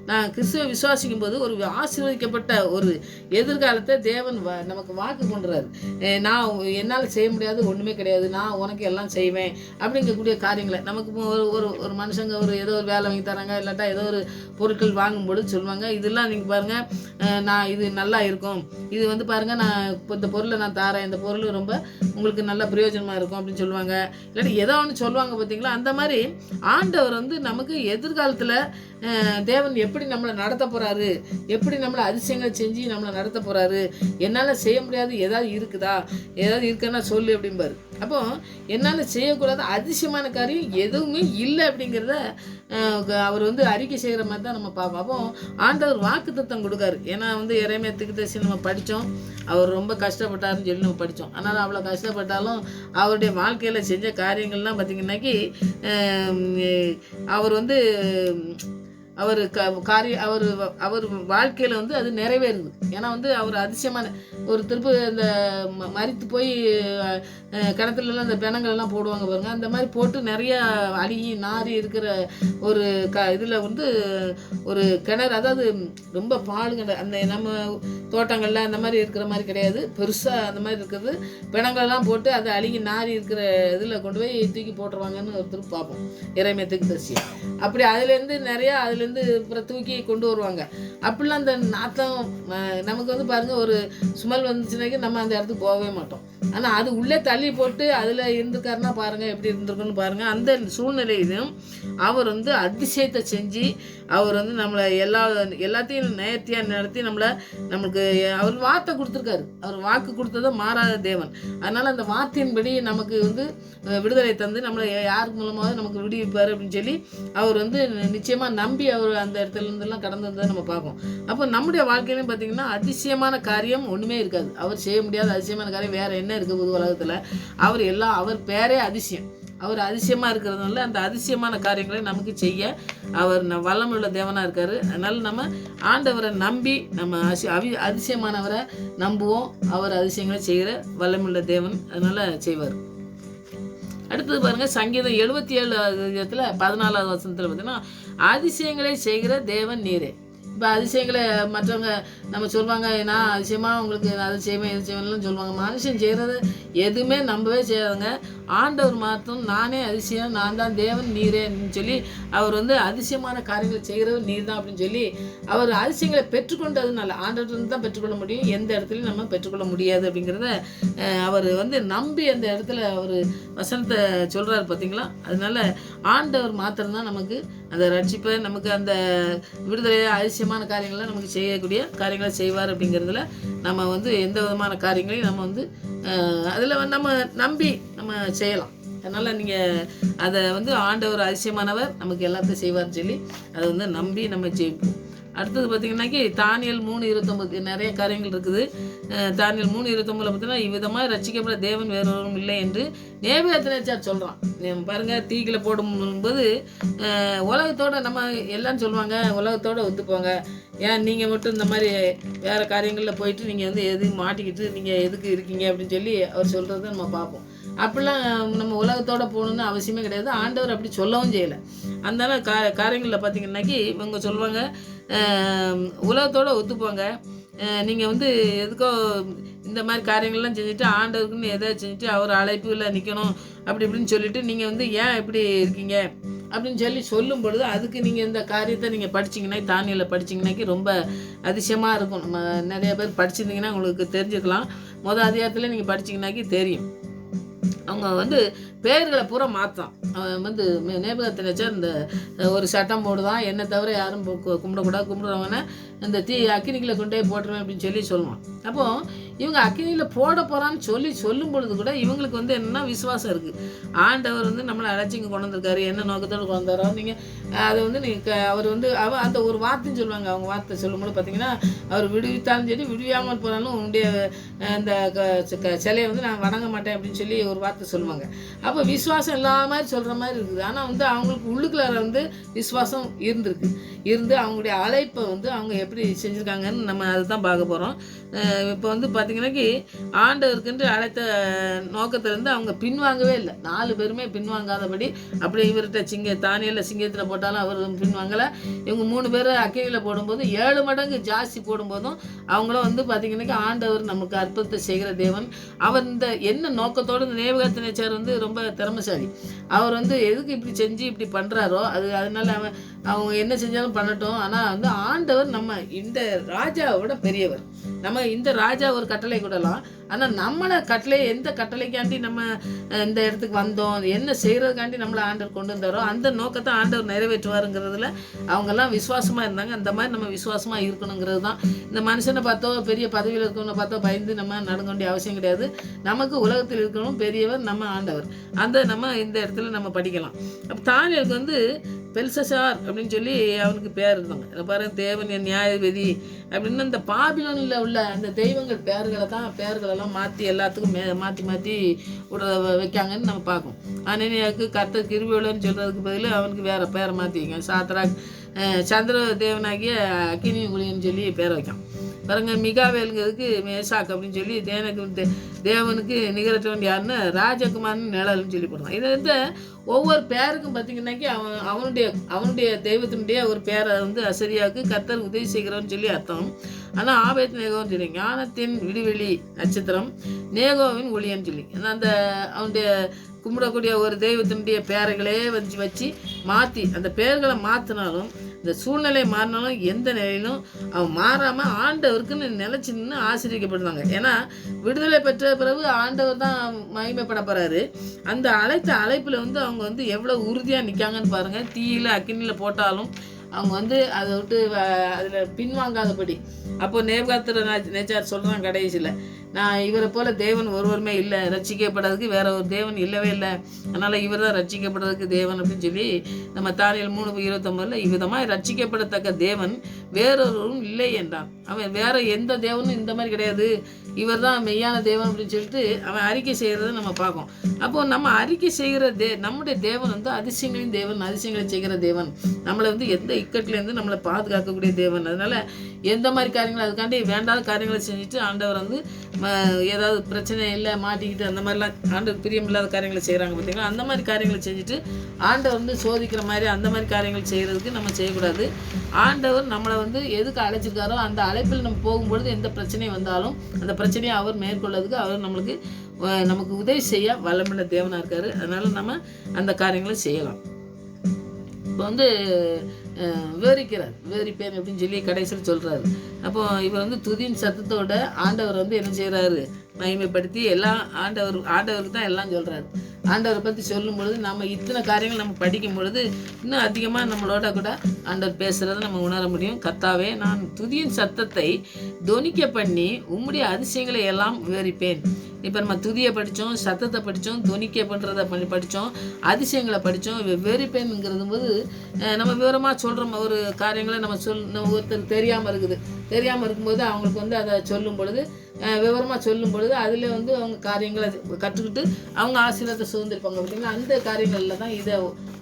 நான் கிறிஸ்துவை விசுவாசிக்கும் போது ஒரு ஆசீர்வதிக்கப்பட்ட ஒரு எதிர்காலத்தை தேவன் நமக்கு வாக்கு கொண்டுறாரு. நான் என்னால் செய்ய முடியாது ஒன்றுமே கிடையாது, நான் உனக்கு எல்லாம் செய்வேன் அப்படிங்கக்கூடிய காரியங்களை நமக்கு ஒரு மனுஷங்க ஏதோ ஒரு வேலை வாங்கி தராங்க, இல்லாட்டா ஏதோ ஒரு பொருட்கள் வாங்கும்பொழுது சொல்லுவாங்க, இதெல்லாம் நீங்கள் பாருங்கள் நான் இது நல்லா இருக்கும், இது வந்து பாருங்கள் நான் இப்போ இந்த பொருளை நான் தாரேன், இந்த பொருள் ரொம்ப உங்களுக்கு நல்ல பிரயோஜனமாக இருக்கும் அப்படின்னு சொல்லுவாங்க. இல்லாட்டி ஏதோ ஒன்று சொல்லுவாங்க பார்த்தீங்களா. அந்த மாதிரி ஆண்டவர் வந்து நமக்கு எதிர்காலத்தில் தேவன் எப்படி நம்மளை நடத்த போகிறாரு, எப்படி நம்மளை அதிசயங்களை செஞ்சு நம்மளை நடத்த போகிறாரு, என்னால் செய்ய முடியாது ஏதாவது இருக்குன்னா சொல்லு அப்படிம்பாரு. அப்போ என்னால் செய்யக்கூடாத அதிசயமான காரியம் எதுவுமே இல்லை அப்படிங்கிறத அவர் வந்து அறிக்கை செய்கிற மாதிரி தான் நம்ம பார்ப்போம். அப்போ ஆண்டவர் வாக்குத்தத்தம் கொடுக்காரு. ஏன்னா வந்து எரேமியா தீர்க்கதரிசி நம்ம படித்தோம், அவர் ரொம்ப கஷ்டப்பட்டாருன்னு சொல்லி நம்ம படித்தோம். ஆனால் அவ்வளோ கஷ்டப்பட்டாலும் அவருடைய வாழ்க்கையில் செஞ்ச காரியங்கள்லாம் பார்த்திங்கன்னாக்கி அவர் வந்து அவர் வாழ்க்கையில் வந்து அது நிறைவேறுது. ஏன்னா வந்து அவர் அதிசயமான ஒரு திருப்பு இந்த மரித்து போய் கிணத்துலலாம் இந்த பிணங்கள்லாம் போடுவாங்க பாருங்கள், அந்த மாதிரி போட்டு நிறையா அழுகி நாரி இருக்கிற ஒரு இதில் வந்து ஒரு கிணறு, அதாவது ரொம்ப பாலுங்க, அந்த நம்ம தோட்டங்களில் அந்த மாதிரி இருக்கிற மாதிரி கிடையாது, பெருசாக அந்த மாதிரி இருக்கிறது, பிணங்கள்லாம் போட்டு அதை அழுகி நாரி இருக்கிற இதில் கொண்டு போய் தூக்கி போட்டுருவாங்கன்னு ஒரு திருப்பி பார்ப்போம் எரேமியா தீர்க்கதரிசி. அப்படி அதுலேருந்து அப்புறம் தூக்கி கொண்டு வருவாங்க. அப்படிலாம் அந்த நாத்தம் நமக்கு வந்து பாருங்கள், ஒரு சுமல் வந்துச்சுனாக்கி நம்ம அந்த இடத்துக்கு போகவே மாட்டோம். ஆனால் அது உள்ளே தள்ளி போட்டு அதில் இருந்துக்காருன்னா பாருங்கள் எப்படி இருந்திருக்குன்னு பாருங்கள். அந்த சூழ்நிலையிலும் அவர் வந்து அதிசயத்தை செஞ்சு அவர் வந்து நம்மளை எல்லாத்தையும் நேர்த்தியாக நடத்தி நம்மளுக்கு அவர் வார்த்தை கொடுத்துருக்காரு. அவர் வாக்கு கொடுத்ததை மாறாத தேவன். அதனால் அந்த வார்த்தையின்படி நமக்கு வந்து விடுதலை தந்து நம்மளை யாருக்கு மூலமாக நமக்கு விடுவிப்பார் அப்படின்னு சொல்லி அவர் வந்து நிச்சயமாக நம்பி அவர் அந்த இடத்துலேருந்துலாம் கடந்து வந்ததை நம்ம பார்ப்போம். அப்போ நம்முடைய வாழ்க்கையிலும் பார்த்திங்கன்னா அதிசயமான காரியம் ஒன்றுமே இருக்காது. அவர் செய்ய முடியாத அதிசயமான காரியம் வேறு என்ன இருக்குது புது உலகத்தில்? அவர் பேரே அதிசயம். அவர் அதிசயமாக இருக்கிறதுனால அந்த அதிசயமான காரியங்களை நமக்கு செய்ய அவர் வல்லமுள்ள தேவனாக இருக்கார். அதனால் நம்ம ஆண்டவரை நம்பி நம்ம அதிசயமானவரை நம்புவோம். அவர் அதிசயங்களை செய்கிற வல்லமுள்ள தேவன், அதனால் செய்வார். அடுத்தது பாருங்கள், சங்கீதம் 77 14வது வசனத்தில் பார்த்தீங்கன்னா அதிசயங்களை செய்கிற தேவன் நீரே. இப்போ அதிசயங்களை மற்றவங்க நம்ம சொல்லுவாங்க, நான் அதிசயமாக உங்களுக்கு அதை செய்வேன் இது செய்வேன்லாம் சொல்லுவாங்க. மனுஷன் செய்கிறது எதுவுமே நம்பவே செய்யாதுங்க. ஆண்டவர் மாத்திரம் நானே அதிசயம், நான் தான் தேவன் நீரே அப்படின்னு சொல்லி அவர் வந்து அதிசயமான காரியங்களை செய்கிறவர் நீர் தான் அப்படின்னு சொல்லி அவர் அதிசயங்களை பெற்றுக்கொண்டதுனால ஆண்டவர்கிட்ட தான் பெற்றுக்கொள்ள முடியும், எந்த இடத்துலையும் நம்ம பெற்றுக்கொள்ள முடியாது அப்படிங்கிறத அவர் வந்து நம்பி அந்த இடத்துல அவர் வசனத்தை சொல்கிறார் பார்த்தீங்களா. அதனால ஆண்டவர் மாத்திரம்தான் நமக்கு அந்த ரட்சிப்பை, நமக்கு அந்த விடுதலையை, அதிசயமான காரியங்களை நமக்கு செய்யக்கூடிய காரியங்களை செய்வார் அப்படிங்கிறதுல நம்ம வந்து எந்த விதமான காரியங்களையும் நம்ம வந்து அதில் நம்ம நம்பி நம்ம செய்யலாம். அதனால் நீங்கள் அதை வந்து ஆண்டவர் அதிசயமானவர் நமக்கு எல்லாத்தையும் செய்வார்னு சொல்லி அதை வந்து நம்பி நம்ம ஜெயிப்போம். அடுத்தது பார்த்திங்கன்னாக்கி தானியேல் 3:29 நிறைய காரியங்கள் இருக்குது. தானியேல் 3:29 பார்த்தீங்கன்னா, இவ்விதமாக ரட்சிக்கப்பட தேவன் வேறொரும் இல்லை என்று நேபுகாத்நேச்சார் சொல்கிறான். பாருங்கள், தீக்கில போடும்போது உலகத்தோடு நம்ம எல்லாம் சொல்லுவாங்க, உலகத்தோடு ஒத்துப்போங்க, ஏன் நீங்கள் மட்டும் இந்த மாதிரி வேறு காரியங்களில் போயிட்டு நீங்கள் வந்து எதுக்கு மாட்டிக்கிட்டு நீங்கள் எதுக்கு இருக்கீங்க அப்படின்னு சொல்லி அவர் சொல்கிறத நம்ம பார்ப்போம். அப்படிலாம் நம்ம உலகத்தோடு போகணுன்னு அவசியமே கிடையாது. ஆண்டவர் அப்படி சொல்லவும் செய்யலை. அதனால காரியங்களில் பார்த்திங்கன்னாக்கி இவங்க சொல்லுவாங்க, உலகத்தோடு ஒத்துப்போங்க, நீங்கள் வந்து எதுக்கோ இந்த மாதிரி காரியங்கள்லாம் செஞ்சுட்டு ஆண்டவருக்குன்னு எதை செஞ்சுட்டு அவர் அழைப்புகளில் நிற்கணும் அப்படி இப்படின்னு சொல்லிவிட்டு நீங்கள் வந்து ஏன் இப்படி இருக்கீங்க அப்படின்னு சொல்லும் பொழுது அதுக்கு நீங்கள் இந்த காரியத்தை நீங்கள் படிச்சிங்கன்னா, தானியேலில் படிச்சிங்கனாக்கி ரொம்ப அதிசயமாக இருக்கும். நம்ம நிறைய பேர் படிச்சிருந்தீங்கன்னா உங்களுக்கு தெரிஞ்சுக்கலாம். முதல் அதிகாரத்தில் நீங்கள் படிச்சிங்கனாக்கி தெரியும். அவங்க வந்து பேர்களை பூரா மாற்றான். அவன் வந்து நேபுகாத்நேச்சார் இந்த ஒரு சட்டம் போடுதான், என்னை தவிர யாரும் கும்பிடக்கூடாது, கும்பிடுறவன இந்த அக்கினிகளை கொண்டே போட்டுருவேன் அப்படின்னு சொல்லுவான். அப்போது இவங்க அக்கினியில் போட போகிறான்னு சொல்லும் பொழுது கூட இவங்களுக்கு வந்து என்னென்னா விசுவாசம் இருக்குது. ஆண்டவர் வந்து நம்மளை அழைச்சி இங்கே கொண்டு வந்திருக்காரு, என்ன நோக்கத்தோடு கொண்டு வந்தாரோ நீங்கள் அதை வந்து நீங்கள் அவர் வந்து அந்த ஒரு வார்த்தைன்னு சொல்லுவாங்க. அவங்க வார்த்தை சொல்லும்போது பார்த்தீங்கன்னா, அவர் விடுவித்தாலும் சரி விடுவியாமல் போனாலும் உன்னுடைய இந்த சிலையை வந்து நான் வணங்க மாட்டேன் அப்படின்னு சொல்லி ஒரு வார்த்தை சொல்லுவாங்க. அப்போ விசுவாசம் இல்லாத மாதிரி சொல்கிற மாதிரி இருக்குது. ஆனால் வந்து அவங்களுக்கு உள்ளுக்குள்ள வந்து விசுவாசம் இருந்து அவங்களுடைய அழைப்பை வந்து அவங்க எப்படி செஞ்சுருக்காங்கன்னு நம்ம அதை தான் பார்க்க போகிறோம். இப்போ வந்து பார்த்திங்கன்னாக்கி ஆண்டவருக்குன்று அழைத்த நோக்கத்திலேருந்து அவங்க பின்வாங்கவே இல்லை. 4 பேருமே பின்வாங்காதபடி அப்படி இவர்கிட்ட தானியேலில் சிங்கத்தில் போட்டாலும் அவர் பின்வாங்கலை. இவங்க 3 பேர் அக்கினியில் போடும்போது 7 மடங்கு ஜாஸ்தி போடும்போதும் அவங்களும் வந்து பார்த்திங்கன்னாக்கி ஆண்டவர் நமக்கு அற்புதத்தை செய்கிற தேவன். அவர் இந்த என்ன நோக்கத்தோடு இந்த நேபுகாத்நேச்சார் வந்து ரொம்ப திறமைசாலி. அவர் வந்து எதுக்கு இப்படி செஞ்சு இப்படி பண்ணுறாரோ அதனால அவங்க என்ன செஞ்சாலும் பண்ணட்டும். ஆனால் வந்து ஆண்டவர் நம்ம இந்த ராஜாவோட பெரியவர். நம்ம இந்த ராஜா ஒரு கட்டளை கூடலாம், ஆனால் நம்மளை கட்டளை எந்த கட்டளைக்காண்டி நம்ம இந்த இடத்துக்கு வந்தோம், என்ன செய்கிறதுக்காண்டி நம்மளை ஆண்டவர் கொண்டு வந்தாரோ அந்த நோக்கத்தை ஆண்டவர் நிறைவேற்றுவாருங்கிறதுல அவங்கெல்லாம் விசுவாசமாக இருந்தாங்க. அந்த மாதிரி நம்ம விசுவாசமாக இருக்கணுங்கிறது தான். இந்த மனுஷனை பார்த்தோ பெரிய பதவியில் இருக்கவனை பார்த்தோ பயந்து நம்ம நடுங்க வேண்டிய அவசியம் கிடையாது. நமக்கு உலகத்தில் இருக்கணும் பெரியவர் நம்ம ஆண்டவர். நம்ம இந்த இடத்துல நம்ம படிக்கலாம். அப்போ தானியேலுக்கு வந்து பெல்சசார் அப்படின்னு சொல்லி அவனுக்கு பேர் இருந்தாங்க. பாருங்க, தேவன் என் நியாயாதிபதி அப்படின்னு இந்த பாபிலோனில் உள்ள அந்த தெய்வங்கள் பேர்களெல்லாம் மாற்றி எல்லாத்துக்கும் மாற்றி விட வைக்காங்கன்னு நம்ம பார்க்கோம். அனனியாவுக்கு கர்த்தர் கிருபையுள்ளன்னு சொல்கிறதுக்கு பதில் அவனுக்கு வேறு பேரை மாற்றி வைக்காங்க. சாத்ராக் சந்திர தேவனாகிய அக்கினி ஒளின்னு சொல்லி பேரை வைக்கான். பாருங்க, மிகாவேலுங்கிறதுக்கு மேசாக் அப்படின்னு சொல்லி தேவனுக்கு நிகரற்றவன் யாருன்னு ராஜகுமார்னு நிழல்னு சொல்லி போடுறான். இது வந்து ஒவ்வொரு பேருக்கும் பார்த்திங்கன்னாக்கி அவனுடைய தெய்வத்தினுடைய ஒரு பேரை வந்து அசரியாவுக்கு கர்த்தர் உதவி செய்கிறவன்னு சொல்லி அர்த்தம். ஆனால் ஆபேத் நேகோன்னு சொல்லி ஞானத்தின் விடிவெளி நட்சத்திரம், நேகோவின் ஒளியன்னு சொல்லி அந்த அவனுடைய கும்பிடக்கூடிய ஒரு தெய்வத்தினுடைய பேரைகளே வச்சு மாற்றி அந்த பேர்களை மாற்றினாலும் இந்த சூழ்நிலை மாறினாலும் எந்த நிலையிலும் அவன் மாறாமல் ஆண்டவருக்குன்னு நிலச்சி நின்று ஆசீர்வதிக்கப்படுறாங்க. ஏன்னா விடுதலை பெற்ற பிறகு ஆண்டவர் தான் மகிமைப்பட போகிறாரு. அந்த அழைப்பில் வந்து அவங்க வந்து எவ்வளோ உறுதியாக நிற்காங்கன்னு பாருங்கள். தீயில் அக்கினியில் போட்டாலும் அவங்க வந்து அதை விட்டு அதில் பின்வாங்காதபடி. அப்போது நேபுகாத்நேச்சார் சொல்கிறான் கடைசியில், நான் இவரை போல் தேவன் ஒருவருமே இல்லை, ரட்சிக்கப்படுறதுக்கு வேற ஒரு தேவன் இல்லவே இல்லை, அதனால் இவர் தான் ரட்சிக்கப்படுறதுக்கு தேவன் அப்படின்னு சொல்லி நம்ம தானியேல் 3:29 இவ்விதமாக ரட்சிக்கப்படத்தக்க தேவன் வேறொருவரும் இல்லை என்றான். அவன் வேற எந்த தேவனும் இந்த மாதிரி கிடையாது, இவர் தான் மெய்யான தேவன் அப்படின்னு சொல்லிட்டு அவன் அறிக்கை செய்கிறத நம்ம பார்க்கோம். அப்போது நம்ம அறிக்கை செய்கிற நம்முடைய தேவன் வந்து அதிசயங்களின் தேவன், அதிசயங்களை செய்கிற தேவன், நம்மளை வந்து எந்த இக்கட்டிலேருந்து நம்மளை பாதுகாக்கக்கூடிய தேவன். அதனால் எந்த மாதிரி காரியங்கள் அதுக்காண்டி வேண்டாத காரியங்களை செஞ்சுட்டு ஆண்டவர் வந்து ஏதாவது பிரச்சனை இல்லை மாட்டிக்கிட்டு அந்த மாதிரிலாம் ஆண்டவர் பிரியமில்லாத காரியங்களை செய்கிறாங்க பார்த்தீங்களா. அந்த மாதிரி காரியங்களை செஞ்சுட்டு ஆண்டவர் வந்து சோதிக்கிற மாதிரி அந்த மாதிரி காரியங்கள் செய்கிறதுக்கு நம்ம செய்யக்கூடாது. ஆண்டவர் நம்மளை வந்து எதுக்கு அழைச்சிருக்காரோ அந்த அழைப்பில் நம்ம போகும்பொழுது எந்த பிரச்சனையும் வந்தாலும் அந்த பிரச்சனையை அவர் மேற்கொள்ளதுக்கு அவர் நமக்கு உதவி செய்ய வல்லமையுள்ள தேவனாக இருக்கார். அதனால் நம்ம அந்த காரியங்களை செய்யலாம். இப்போ வந்து விவரிக்கிறார், விவரிப்பேன் அப்படின்னு சொல்லி கடைசியில் சொல்கிறாரு. அப்போ இவர் வந்து துதியின் சத்தத்தோட ஆண்டவர் வந்து என்ன செய்கிறாரு, மகிமைப்படுத்தி எல்லாம் ஆண்டவருக்கு தான் எல்லாம் சொல்கிறாரு. ஆண்டவரை பற்றி சொல்லும் பொழுது நம்ம இத்தனை காரியங்கள் நம்ம படிக்கும் பொழுது இன்னும் அதிகமாக நம்மளோட கூட ஆண்டவர் பேசுகிறத நம்ம உணர முடியும். கர்த்தாவே, நான் துதியின் சத்தத்தை தொனிக்க பண்ணி உம்முடைய அதிசயங்களை எல்லாம் விவரிப்பேன். இப்போ நம்ம துதியை படித்தோம், சத்தத்தை படித்தோம், தொனிக்க பண்ணுறதை படித்தோம், அதிசயங்களை படித்தோம். விவரிப்பேனுங்கிறது போது நம்ம விவரமாக சொல்கிற ஒரு காரியங்களை நம்ம ஒருத்தருக்கு தெரியாமல் இருக்கும்போது அவங்களுக்கு வந்து அதை சொல்லும் பொழுது விவரமாக சொல்லும் பொழுது அதில் வந்து அவங்க காரியங்களை கற்றுக்கிட்டு அவங்க ஆசீர்வாதத்தை சுதந்திரிப்பாங்க. பார்த்தீங்கன்னா அந்த காரியங்களில் தான் இதை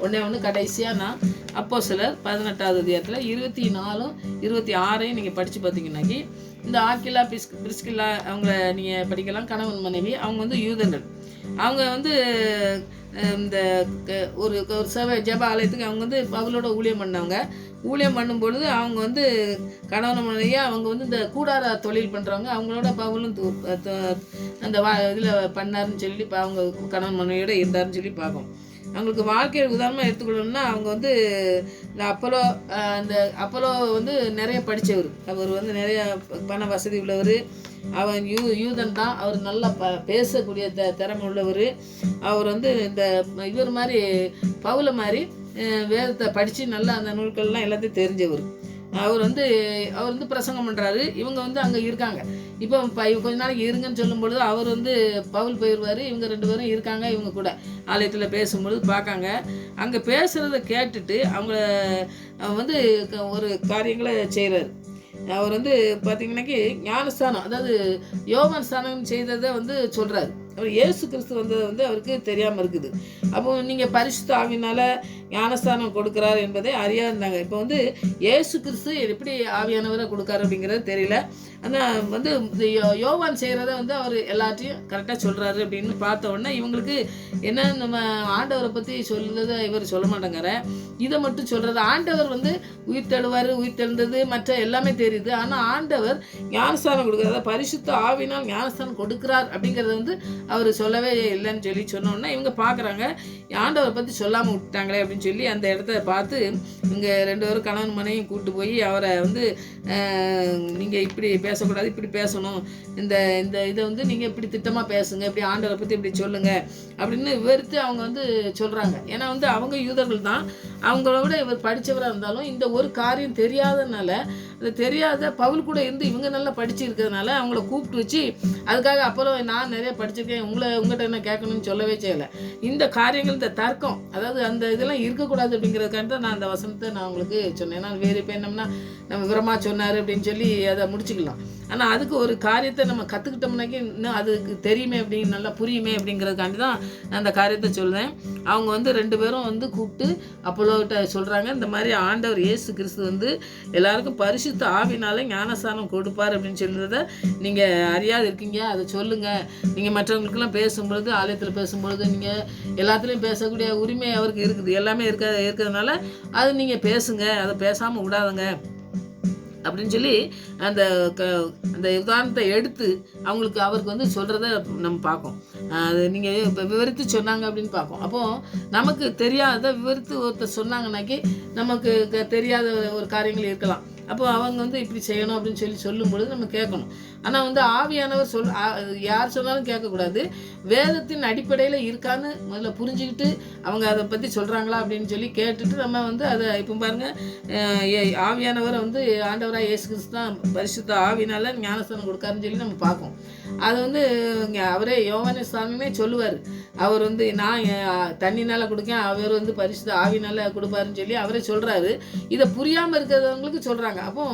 ஒன்று கடைசியாக நான் அப்போஸ்தலர் 18வது அதிகாரத்தில் 24, 26 நீங்கள் படித்து பார்த்தீங்கன்னாக்கி இந்த ஆக்கிலா பிரிஸ்கில்லா அவங்கள நீங்கள் படிக்கலாம். கணவன் மனைவி அவங்க வந்து யூதர்கள். அவங்க வந்து இந்த ஒரு ஜெப ஆலயத்துக்கு அவங்க வந்து பவுலோட ஊழியம் பண்ணவங்க. ஊழியம் பண்ணும்பொழுது அவங்க வந்து கணவன் மனைவியாக அவங்க வந்து இந்த கூடார தொழில் பண்ணுறவங்க. அவங்களோட பவுலும் அந்த இதில் பண்ணாருன்னு சொல்லி அவங்க கணவன் மனைவியோட இருந்தாருன்னு சொல்லி பார்ப்போம். அவங்களுக்கு வாழ்க்கை உதாரணமாக எடுத்துக்கணும்னா அவங்க வந்து இந்த அப்போலோ வந்து நிறைய படித்தவர். அவர் வந்து நிறைய பண வசதி உள்ளவர். அவன் யூதன் தான். அவர் நல்லா பேசக்கூடிய திறமை உள்ளவர். அவர் வந்து இந்த இவர் மாதிரி பவுல மாதிரி வேதத்தை படித்து நல்லா அந்த நூல்கள்லாம் எல்லாத்தையும் தெரிஞ்சவர். அவர் வந்து பிரசங்கம் பண்ணுறாரு. இவங்க வந்து அங்கே இருக்காங்க. இப்போ கொஞ்ச நாளைக்கு இருங்கன்னு சொல்லும்பொழுது அவர் வந்து பவுல் போயிடுவார். இவங்க 2 பேரும் இருக்காங்க. இவங்க கூட ஆலயத்தில் பேசும்பொழுது பார்க்காங்க. அங்கே பேசுகிறத கேட்டுட்டு அவங்கள வந்து ஒரு காரியங்களை செய்கிறார். அவர் வந்து பார்த்திங்கன்னாக்கி ஞானஸ்தானம், அதாவது யோவான் ஸ்தானம் செய்ததை வந்து சொல்கிறாரு. அவர் இயேசு கிறிஸ்து வந்ததை வந்து அவருக்கு தெரியாமல் இருக்குது. அப்போ நீங்கள் பரிசுத்த ஆவியினால் ஞானஸ்தானம் கொடுக்குறாரு என்பதை அறியாதிருந்தாங்க. இப்போ வந்து இயேசு கிறிஸ்து எப்படி ஆவியானவரை கொடுக்காரு அப்படிங்கிறது தெரியல. ஆனால் வந்து யோவான் செய்கிறத வந்து அவர் எல்லாத்தையும் கரெக்டாக சொல்கிறாரு அப்படின்னு பார்த்த உடனே இவங்களுக்கு என்ன, நம்ம ஆண்டவரை பற்றி சொல்லுறதை இவர் சொல்ல மாட்டேங்கிறார, இதை மட்டும் சொல்கிறது. ஆண்டவர் வந்து உயிர் தெழுந்தது மற்ற எல்லாமே தெரியுது. ஆனால் ஆண்டவர் ஞானஸ்தானம் கொடுக்குறத பரிசுத்த ஆவினால் ஞானஸ்தானம் கொடுக்குறார் அப்படிங்கிறத வந்து அவர் சொல்லவே இல்லைன்னு சொல்லி சொன்னோன்னா இவங்க பார்க்குறாங்க, ஆண்டவரை பற்றி சொல்லாமல் விட்டாங்களே அப்படின்னு சொல்லி அந்த இடத்த பார்த்து இங்கே 2 பேரும் கணவன் மனையும் கூப்பிட்டு போய் அவரை வந்து நீங்கள் இப்படி பேசக்கூடாது, இப்படி பேசணும், இந்த இந்த இதை வந்து நீங்கள் இப்படி திட்டமாக பேசுங்க, இப்படி ஆண்டவரை பற்றி இப்படி சொல்லுங்கள் அப்படின்னு விவரித்து அவங்க வந்து சொல்கிறாங்க. ஏன்னா வந்து அவங்க யூதர்கள் தான். அவங்களோட இவர் படித்தவராக இருந்தாலும் இந்த ஒரு காரியம் தெரியாதனால, அது தெரியாத பவுல் கூட இருந்து இவங்க நல்லா படிச்சு இருக்கிறதுனால அவங்கள கூப்பிட்டு வச்சு அதுக்காக அப்புறம் நான் நிறைய படிச்சிருக்கேன், உங்கள்கிட்ட என்ன கேட்கணும்னு சொல்லவே செய்யலை. இந்த காரியங்கள், இந்த தர்க்கம், அதாவது அந்த இதெல்லாம் இருக்கக்கூடாது அப்படிங்கிறதுக்காண்டி தான் நான் அந்த வசனத்தை நான் உங்களுக்கு சொன்னேன். ஏன்னா வேறு இப்போ என்னம்னா நம்ம விவரமாக சொன்னார் அப்படின்னு சொல்லி அதை முடிச்சுக்கலாம். ஆனால் அதுக்கு ஒரு காரியத்தை நம்ம கற்றுக்கிட்டோம்னாக்கி இன்னும் அதுக்கு தெரியுமே அப்படின்னு நல்லா புரியுமே அப்படிங்கிறதுக்காண்டி தான் நான் அந்த காரியத்தை சொல்லுவேன். அவங்க வந்து 2 பேரும் வந்து கூப்பிட்டு அப்போலோகிட்ட சொல்கிறாங்க, இந்த மாதிரி ஆண்டவர் இயேசு கிறிஸ்து வந்து எல்லாருக்கும் பரிசுத்த ஆவினால ஞானஸ்தானம் கொடுப்பார் அப்படின்னு சொல்கிறத நீங்கள் அறியாது இருக்கீங்க, அதை சொல்லுங்கள். நீங்கள் மற்றவங்களுக்கெல்லாம் பேசும்பொழுது, ஆலயத்தில் பேசும்பொழுது நீங்கள் எல்லாத்துலேயும் பேசக்கூடிய உரிமை அவருக்கு இருக்குது, எல்லாமே இருக்கிறதுனால அது நீங்கள் பேசுங்க, அதை பேசாமல் விடாதுங்க அப்படின்னு சொல்லி அந்த உதாரணத்தை எடுத்து அவருக்கு வந்து சொல்கிறத நம்ம பார்ப்போம். அது நீங்கள் இப்போ விவரித்து சொன்னாங்க அப்படின்னு பார்ப்போம். அப்போது நமக்கு தெரியாத விவரித்து ஒருத்தர் சொன்னாங்கன்னாக்கி நமக்கு தெரியாத ஒரு காரியங்கள் இருக்கலாம். அப்போது அவங்க வந்து இப்படி செய்யணும் அப்படின்னு சொல்லும்பொழுது நம்ம கேட்கணும். ஆனால் வந்து ஆவியானவர் யார் சொன்னாலும் கேட்கக்கூடாது. வேதத்தின் அடிப்படையில் இருக்கான்னு முதல்ல புரிஞ்சுக்கிட்டு அவங்க அதை பற்றி சொல்கிறாங்களா அப்படின்னு சொல்லி கேட்டுட்டு நம்ம வந்து அதை இப்போ பாருங்கள், ஆவியானவரை வந்து ஆண்டவராக இயேசு கிறிஸ்து தான் பரிசுத்த ஆவினால ஞானஸ்தானம் கொடுக்காருன்னு சொல்லி நம்ம பார்ப்போம். அது வந்து அவரே யோவான் ஸ்தானமே சொல்லுவார். அவர் வந்து நான் தண்ணினால் கொடுக்கேன், அவர் வந்து பரிசுத்த ஆவினால கொடுப்பாருன்னு சொல்லி அவரே சொல்கிறாரு. இதை புரியாமல் இருக்கிறவங்களுக்கு சொல்கிறாங்க. அப்போ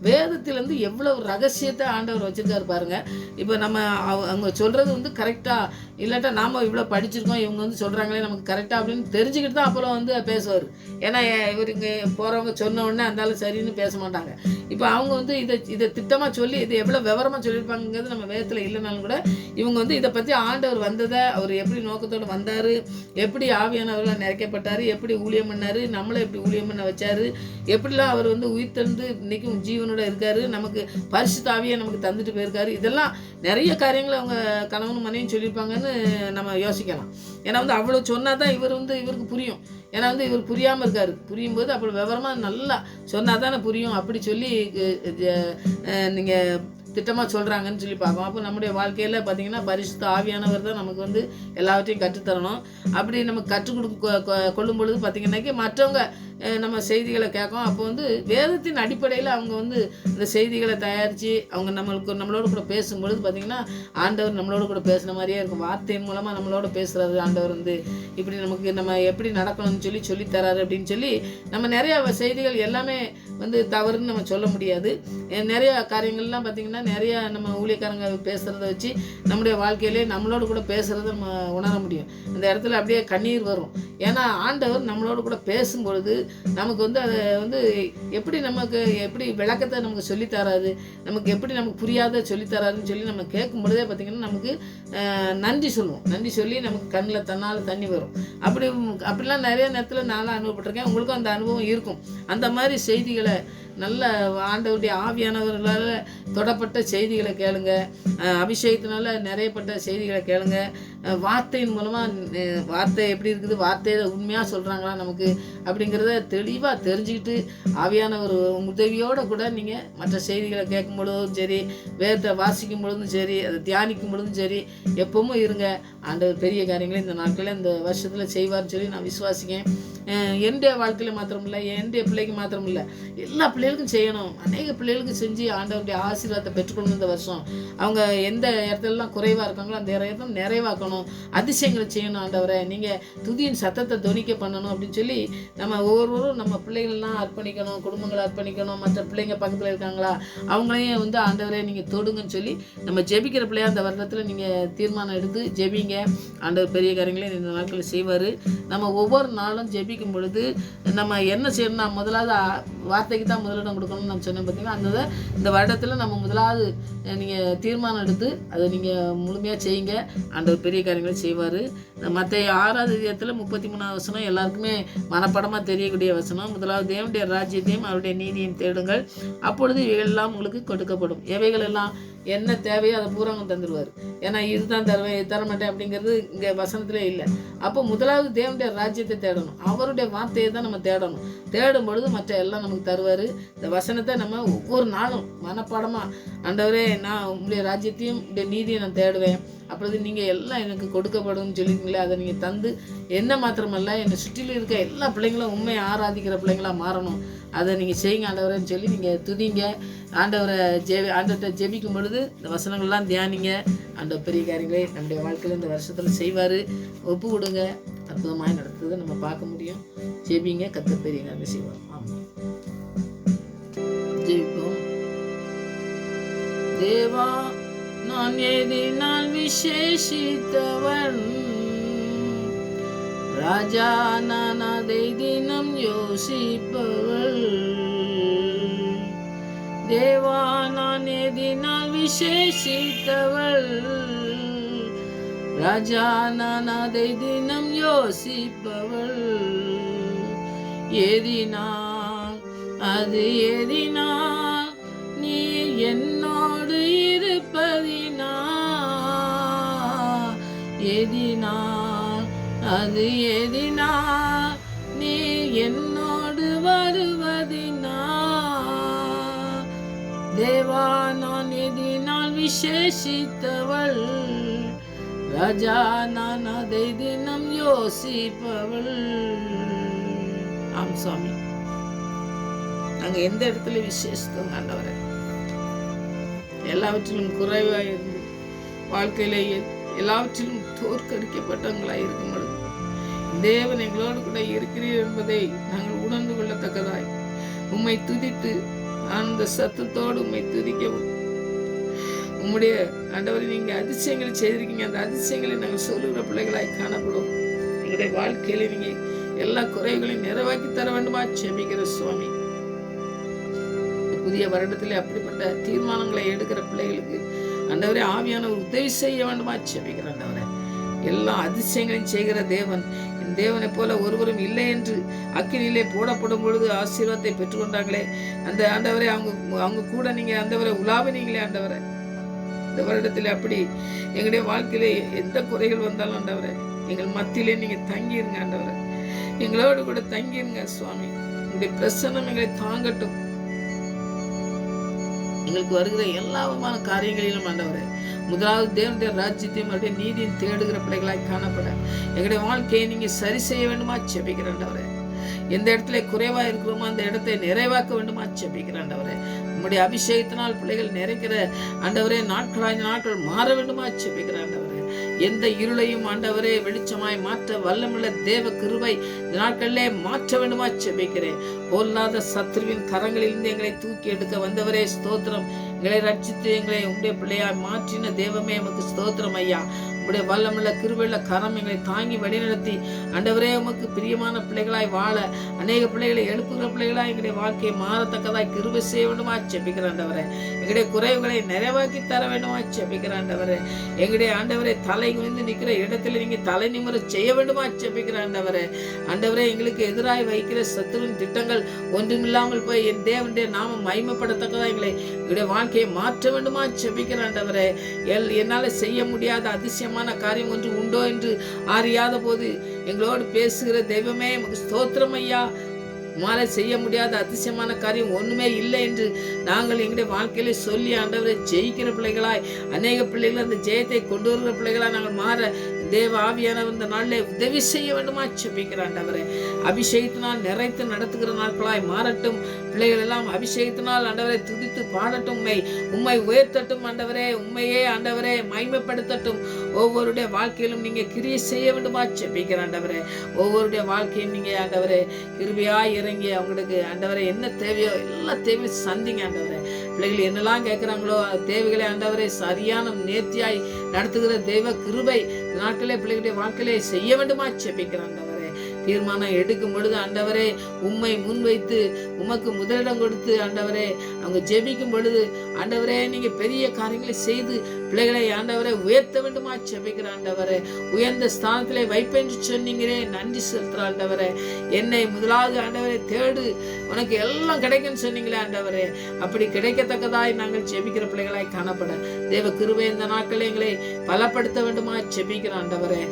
வேதத்திலேருந்து எவ்வளவு ரகசியத்தை ஆண்டவர் வச்சுருக்காரு பாருங்கள். இப்போ நம்ம அவங்க சொல்கிறது வந்து கரெக்டாக இல்லாட்டா நாம் இவ்வளோ படிச்சிருக்கோம், இவங்க வந்து சொல்கிறாங்களே நமக்கு கரெக்டாக அப்படின்னு தெரிஞ்சுக்கிட்டு தான் அப்புறம் வந்து பேசுவார். ஏன்னா இவர் இங்கே போகிறவங்க சொன்ன உடனே அந்தாலும் சரின்னு பேச மாட்டாங்க. இப்போ அவங்க வந்து இதை திட்டமாக சொல்லி இது எவ்வளோ விவரமாக சொல்லியிருப்பாங்கிறது நம்ம வேதத்தில் சூழ்நிலை இல்லைனாலும் கூட இவங்க வந்து இதை பற்றி ஆண்டவர் வந்ததை, அவர் எப்படி நோக்கத்தோடு வந்தார், எப்படி ஆவியானவர்களால் நிறைக்கப்பட்டார், எப்படி ஊழியம் பண்ணார், நம்மளை எப்படி ஊழியம் பண்ண வச்சார், எப்படிலாம் அவர் வந்து உயிர் தந்து இன்றைக்கும் ஜீவனோட இருக்கார், நமக்கு பரிசுத்த ஆவியை நமக்கு தந்துட்டு போயிருக்காரு. இதெல்லாம் நிறைய காரியங்களை அவங்க கணவனும் மனைவியும் சொல்லியிருப்பாங்கன்னு நம்ம யோசிக்கலாம். ஏன்னா வந்து அவ்வளோ சொன்னால் தான் இவருக்கு புரியும். ஏன்னா வந்து இவர் புரியாமல் இருக்கார். புரியும் போது அப்படி விவரமாக நல்லா சொன்னால் தானே புரியும். அப்படி சொல்லி நீங்கள் திட்டமாக சொல்கிறாங்கன்னு சொல்லி பார்ப்போம். அப்போ நம்முடைய வாழ்க்கையில் பார்த்திங்கன்னா பரிசுத்த ஆவியானவர் தான் நமக்கு வந்து எல்லாவற்றையும் கற்றுத்தரணும். அப்படி நம்ம கற்றுக் கொள்ளும் பொழுது பார்த்திங்கன்னாக்கி மற்றவங்க நம்ம செய்திகளை கேட்கும். அப்போ வந்து வேதத்தின் அடிப்படையில் அவங்க வந்து இந்த செய்திகளை தயாரித்து அவங்க நம்மளோட கூட பேசும்பொழுது பார்த்திங்கன்னா ஆண்டவர் நம்மளோட கூட பேசுகிற மாதிரியே இருக்கும். வார்த்தையின் மூலமாக நம்மளோட பேசுகிறது ஆண்டவர் வந்து இப்படி நம்ம எப்படி நடக்கணும்னு சொல்லித்தராரு அப்படின்னு சொல்லி நம்ம நிறையா செய்திகள் எல்லாமே வந்து தவறுன்னு நம்ம சொல்ல முடியாது. நிறையா காரியங்கள்லாம் பார்த்திங்கன்னா நிறையா நம்ம ஊழியக்காரங்க பேசுகிறத வச்சு நம்முடைய வாழ்க்கையிலே நம்மளோட கூட பேசுகிறத நம்ம உணர முடியும். அந்த இடத்துல அப்படியே கண்ணீர் வரும். ஏன்னா ஆண்டவர் நம்மளோட கூட பேசும்பொழுது நமக்கு வந்து அதை வந்து எப்படி விளக்கத்தை நமக்கு சொல்லித்தராது, நமக்கு புரியாத சொல்லித்தராதுன்னு சொல்லி நம்ம கேட்கும் பொழுதே பார்த்திங்கன்னா நமக்கு நன்றி சொல்லுவோம். நன்றி சொல்லி நமக்கு கண்ணில் தன்னால் தண்ணி வரும். அப்படிலாம் நிறைய நேரத்தில் நானும் அனுபவப்பட்டிருக்கேன். உங்களுக்கும் அந்த அனுபவம் இருக்கும். அந்த மாதிரி செய்திகளை நல்ல ஆண்டவருடைய ஆவியானவர்களால் தொடப்பட்ட செய்திகளை கேளுங்க. அபிஷேகத்தினால நிறையப்பட்ட செய்திகளை கேளுங்க. வார்த்தையின் மூலமாக வார்த்தை எப்படி இருக்குது, வார்த்தையை உண்மையாக சொல்கிறாங்களா நமக்கு அப்படிங்கிறத தெளிவாக தெரிஞ்சுக்கிட்டு ஆவியானவர் உதவியோடு கூட நீங்கள் மற்ற செய்திகளை கேட்கும் பொழுதும் சரி, வேதத்தை வாசிக்கும் பொழுதும் சரி, அதை தியானிக்கும் பொழுதும் சரி, எப்பவும் இருங்க. ஆண்டவர் பெரிய காரியங்களை இந்த நாட்களில் இந்த வருஷத்தில் செய்வார்னு சொல்லி நான் விசுவாசிக்கேன். என்னுடைய வாழ்க்கையில் மாத்திரம் இல்லை, என்னுடைய பிள்ளைக்கு மாத்திரம் இல்லை, எல்லா பிள்ளைகளுக்கும் செய்யணும். அநேக பிள்ளைகளுக்கும் செஞ்சு ஆண்டவருடைய ஆசீர்வாதத்தை பெற்றுக்கொள்ளணும். இந்த வருஷம் அவங்க எந்த இடத்துலலாம் குறைவாக இருக்காங்களோ அந்த இடத்துல நிறைவாக்கணும், அதிசயங்களை செய்யணும். ஆண்டவரை நீங்கள் துதியின் சத்தத்தை தொனிக்க பண்ணணும் அப்படின்னு சொல்லி நம்ம ஒவ்வொருவரும் நம்ம பிள்ளைகள்லாம் அர்ப்பணிக்கணும், குடும்பங்களை அர்ப்பணிக்கணும். மற்ற பிள்ளைங்க பக்கத்தில் இருக்காங்களா அவங்களையும் வந்து ஆண்டவரை நீங்கள் தொடுங்கன்னு சொல்லி நம்ம ஜெபிக்கிற பிள்ளையா அந்த வருடத்தில் நீங்கள் தீர்மானம் எடுத்து ஜெபிங்க. ஆண்டவர் பெரிய காரியங்களையும் இந்த நாட்களில் செய்வார். நம்ம ஒவ்வொரு நாளும் ஜெபிக்கும் பொழுது நம்ம என்ன செய்யணும்னா முதலாவது வார்த்தைக்கு தான் முதலிடம் கொடுக்கணும்னு நான் சொன்னேன் பார்த்தீங்கன்னா. இந்த வருடத்தில் நம்ம முதலாவது நீங்கள் தீர்மானம் எடுத்து அதை நீங்கள் முழுமையாக செய்யுங்க. ஆண்டவர் பெரிய காரியங்களை செய்வார். மற்ற 6வது அதிகாரத்தில் 33வது வசனம் எல்லாருக்குமே மனப்படமாக தெரியக்கூடிய வசனம். முதலாவது தேவனுடைய ராஜ்யத்தையும் அவருடைய நீதியையும் தேடுங்கள், அப்பொழுது இவைகளெல்லாம் உங்களுக்கு கொடுக்கப்படும். எவைகள் எல்லாம் என்ன தேவையோ அதை பூராங்க தந்துடுவார். ஏன்னா இதுதான் தருவேன், இது தரமாட்டேன் அப்படிங்கிறது இங்கே வசனத்திலே இல்லை. அப்போ முதலாவது தேவனுடைய ராஜ்யத்தை தேடணும், அவருடைய வார்த்தையை தான் நம்ம தேடணும். தேடும் பொழுது மற்ற எல்லாம் நமக்கு தருவார். இந்த வசனத்தை நம்ம ஒவ்வொரு நாளும் மனப்பாடமாக ஆண்டவரே நான் உங்களுடைய ராஜ்யத்தையும் உங்களுடைய நீதியை நான் தேடுவேன், அப்பொழுது நீங்கள் எல்லாம் எனக்கு கொடுக்கப்படும் சொல்லியிருக்கீங்களே, அதை நீங்கள் தந்து என்ன மாத்திரமல்ல என்னை சுற்றிலும் இருக்க எல்லா பிள்ளைங்களும் உண்மையை ஆராதிக்கிற பிள்ளைங்களாக மாறணும். அதை நீங்கள் செய்யுங்க ஆண்டவரேன்னு சொல்லி நீங்கள் துதிங்க. ஆண்டவர்கிட்ட ஜெபிக்கும் பொழுது இந்த வசனங்கள்லாம் தியானிங்க. ஆண்டவர் பெரிய காரியங்களே நம்முடைய வாழ்க்கையில் இந்த வருஷத்தில் செய்வார். ஒப்பு கொடுங்க, அற்புதமாக நடத்துறதை நம்ம பார்க்க முடியும். ஜெபிங்க, கர்த்தர் பெரிய காரியங்கள் செய்வார். ஆமாம், ஜெபிப்போம். தேவா, நான் எதினால் விசேஷித்தவன், ராஜா நான் அதை தினம் யோசிப்பவள். தேவா, நான் எதினால் விசேஷித்தவள், ராஜா நான் அதை தினம் யோசிப்பவள். எதினால் அது எதினால் நீ என்னோடு இருப்பதினா, எதினால் அது எதினால் நீ என்னோடு வருவதினா. தேவா, நான் எதினால் விசேஷித்தவள், ராஜா நான் அதை தினம் யோசிப்பவள். ஆம் சுவாமி, நாங்கள் எந்த இடத்துல விசேஷத்தோம் ஆண்டவரே, எல்லாவற்றிலும் குறைவாக இருந்து வாழ்க்கையிலேயே எல்லாவற்றிலும் தோற்கடிக்கப்பட்டவங்களாக இருக்கும் பொழுது தேவன் எங்களோடு கூட இருக்கிறீர் என்பதை நாங்கள் உணர்ந்து கொள்ளத்தக்கதாய் உம்மை துதித்து அந்த சத்தத்தோடு உம்மை துதிக்கவும், உம்முடைய ஆண்டவரை நீங்கள் அதிசயங்களை செய்திருக்கீங்க, அந்த அதிசயங்களை நாங்கள் சொல்லுகிற பிள்ளைகளாய் காணப்படும். எங்களுடைய வாழ்க்கையில நீங்கள் எல்லா குறைகளையும் நிறைவாக்கி தர வேண்டுமா ஜெபிக்கிற சுவாமி. புதிய வருடத்தில் அப்படிப்பட்ட தீர்மானங்களை எடுக்கிற பிள்ளைகளுக்கு ஆண்டவரே ஆவியானவர் உதவி செய்ய வேண்டுமா ஜெபிக்கிறேன் ஆண்டவரே. எல்லா அதிசயங்களையும் செய்கிற தேவன், இந்த தேவனை போல ஒருவரும் இல்லை என்று அக்கினியிலே போடப்படும் பொழுது ஆசீர்வாதத்தை பெற்றுக்கொண்டாங்களே அந்த ஆண்டவரே, அவங்க கூட நீங்க ஆண்டவரை உலாவினீங்களே ஆண்டவரை. இந்த வருடத்தில் அப்படி எங்களுடைய வாழ்க்கையிலே எந்த குறைகள் வந்தாலும் ஆண்டவரை, எங்கள் மத்தியிலே நீங்க தங்கிருங்க ஆண்டவரை. எங்களோடு கூட தங்கிருங்க சுவாமி. உங்களுடைய பிரசன்னம் எங்களை தாங்கட்டும். எங்களுக்கு வருகிற எல்லா விதமான காரியங்களிலும் ஆண்டவரே, முதலாவது தேவனுடைய ராஜ்யத்தையும் அவருடைய நீதியும் தேடுகிற பிள்ளைகளாய் காணப்பட எங்களுடைய வாழ்க்கையை நீங்க சரி செய்ய வேண்டுமா ஜெபிக்கிறேன் ஆண்டவரே. எந்த இடத்துல குறைவா இருக்கிறோமோ அந்த இடத்தை நிறைவாக்க வேண்டுமா ஜெபிக்கிறேன் ஆண்டவரே. உங்களுடைய அபிஷேகத்தினால் பிள்ளைகள் நிறைக்கிற ஆண்டவரே நாட்கள் மாற வேண்டுமா ஜெபிக்கிறேன் ஆண்டவரே. எந்த இருளையும் ஆண்டவரே வெளிச்சமாய் மாற்ற வல்லமுள்ள தேவ கிருபை இந்த நாட்களிலே மாற்ற வேண்டுமா ஜெபிக்கிறேன். பொல்லாத சத்துருவின் கரங்களிலிருந்து எங்களை தூக்கி எடுக்க வந்தவரே ஸ்தோத்திரம். எங்களை ரட்சித்து எங்களை உங்களுடைய பிள்ளையாய் மாற்றின தேவமே உமக்கு ஸ்தோத்திரம் ஐயா. உங்களுடைய வல்லமுள்ள கிருபையுள்ள கரம் எங்களை தாங்கி வழிநடத்தி ஆண்டவரே உமக்கு பிரியமான பிள்ளைகளாய் வாழ அநேக பிள்ளைகளை எழுப்புகிற பிள்ளைகளாய் எங்களுடைய வாழ்க்கையை மாறத்தக்கதாய் கிருபை செய்ய வேண்டுமா ஜெபிக்கிற ஆண்டவரே. எங்களுடைய குறைவுகளை நிறைவாக்கி தர வேண்டுமா ஜெபிக்கிற ஆண்டவரே. எங்களுடைய ஆண்டவரே தலை குனிந்து நிற்கிற இடத்துல நீங்க தலை நிமிர செய்ய வேண்டுமா ஜெபிக்கிற ஆண்டவரே. ஆண்டவரே எங்களுக்கு எதிராய் வைக்கிற சத்துருவின் திட்டங்கள் ஒன்றுமில்லாமல் போய் என் தேவனுடைய நாமம் மகிமைப்படத்தக்கதா எங்களுடைய வாழ்க்கையை மாற்ற வேண்டுமா ஜெபிக்கிற ஆண்டவரே. என்னால செய்ய முடியாத அதிசயமான காரியம் ஒன்று உண்டோ என்று அறியாத போது எங்களோடு பேசுகிற தெய்வமே உமக்கு ஸ்தோத்திரம் ஐயா. உம்மால செய்ய முடியாத அதிசயமான காரியம் ஒண்ணுமே இல்லை என்று நாங்கள் எங்களுடைய வாழ்க்கையில சொல்லி ஆண்டவரை ஜெயிக்கிற பிள்ளைகளாய் அநேக பிள்ளைகள் அந்த ஜெயத்தை கொண்டு வருகிற பிள்ளைகளாய் நாங்கள் மாற தேவ ஆவியானவர் இந்த நாளிலே உதவி செய்ய வேண்டுமா ஜெபிக்கிற ஆண்டவரே. அபிஷேகத்தினால் நிறைத்து நடத்துகிற நாட்களாய் மாறட்டும். பிள்ளைகள் எல்லாம் அபிஷேகத்தினால் ஆண்டவரை துதித்து பாடட்டும். உம்மை உயர்த்தட்டும் ஆண்டவரே. உண்மையே ஆண்டவரே மகிமைப்படுத்தட்டும். ஒவ்வொருடைய வாழ்க்கையிலும் நீங்க கிரியை செய்ய வேண்டுமா ஜெபிக்கிற ஆண்டவரே. ஒவ்வொருடைய வாழ்க்கையும் நீங்க ஆண்டவரே கிருபையாய் இறங்கி அவங்களுக்கு ஆண்டவரே என்ன தேவையோ எல்லா தேவையும் சந்திங்க ஆண்டவரே. பிள்ளைகள் என்னெல்லாம் கேட்கிறாங்களோ தேவைகளை ஆண்டவரை சரியான நேர்த்தியாய் நடத்துகிற தெய்வ கிருபை நாட்களே பிள்ளைகளுடைய வாழ்க்கையிலே செய்ய வேண்டுமா ஜெபிக்கிற ஆண்டவரே. தீர்மானம் எடுக்கும் பொழுது ஆண்டவரே உம்மை முன்வைத்து உமக்கு முதலிடம் கொடுத்து ஆண்டவரே அவங்க ஜெபிக்கும் பொழுது ஆண்டவரே நீங்க பெரிய காரியங்களை செய்து பிள்ளைகளை ஆண்டவரை உயர்த்த வேண்டுமா ஜெபிக்கிற ஆண்டவரே. உயர்ந்த ஸ்தானத்திலே வைப்பேன் சொன்னீங்களே, நன்றி செலுத்துற ஆண்டவரே. என்னை முதலாவது ஆண்டவரை தேடு உனக்கு எல்லாம் கிடைக்கும்னு சொன்னீங்களே ஆண்டவரே. அப்படி கிடைக்கத்தக்கதாய் நாங்கள் ஜெபிக்கிற பிள்ளைகளாய் காணப்பட தேவ கிருபை இந்த நாட்களை எங்களை பலப்படுத்த வேண்டுமா ஜெபிக்கிற ஆண்டவரே.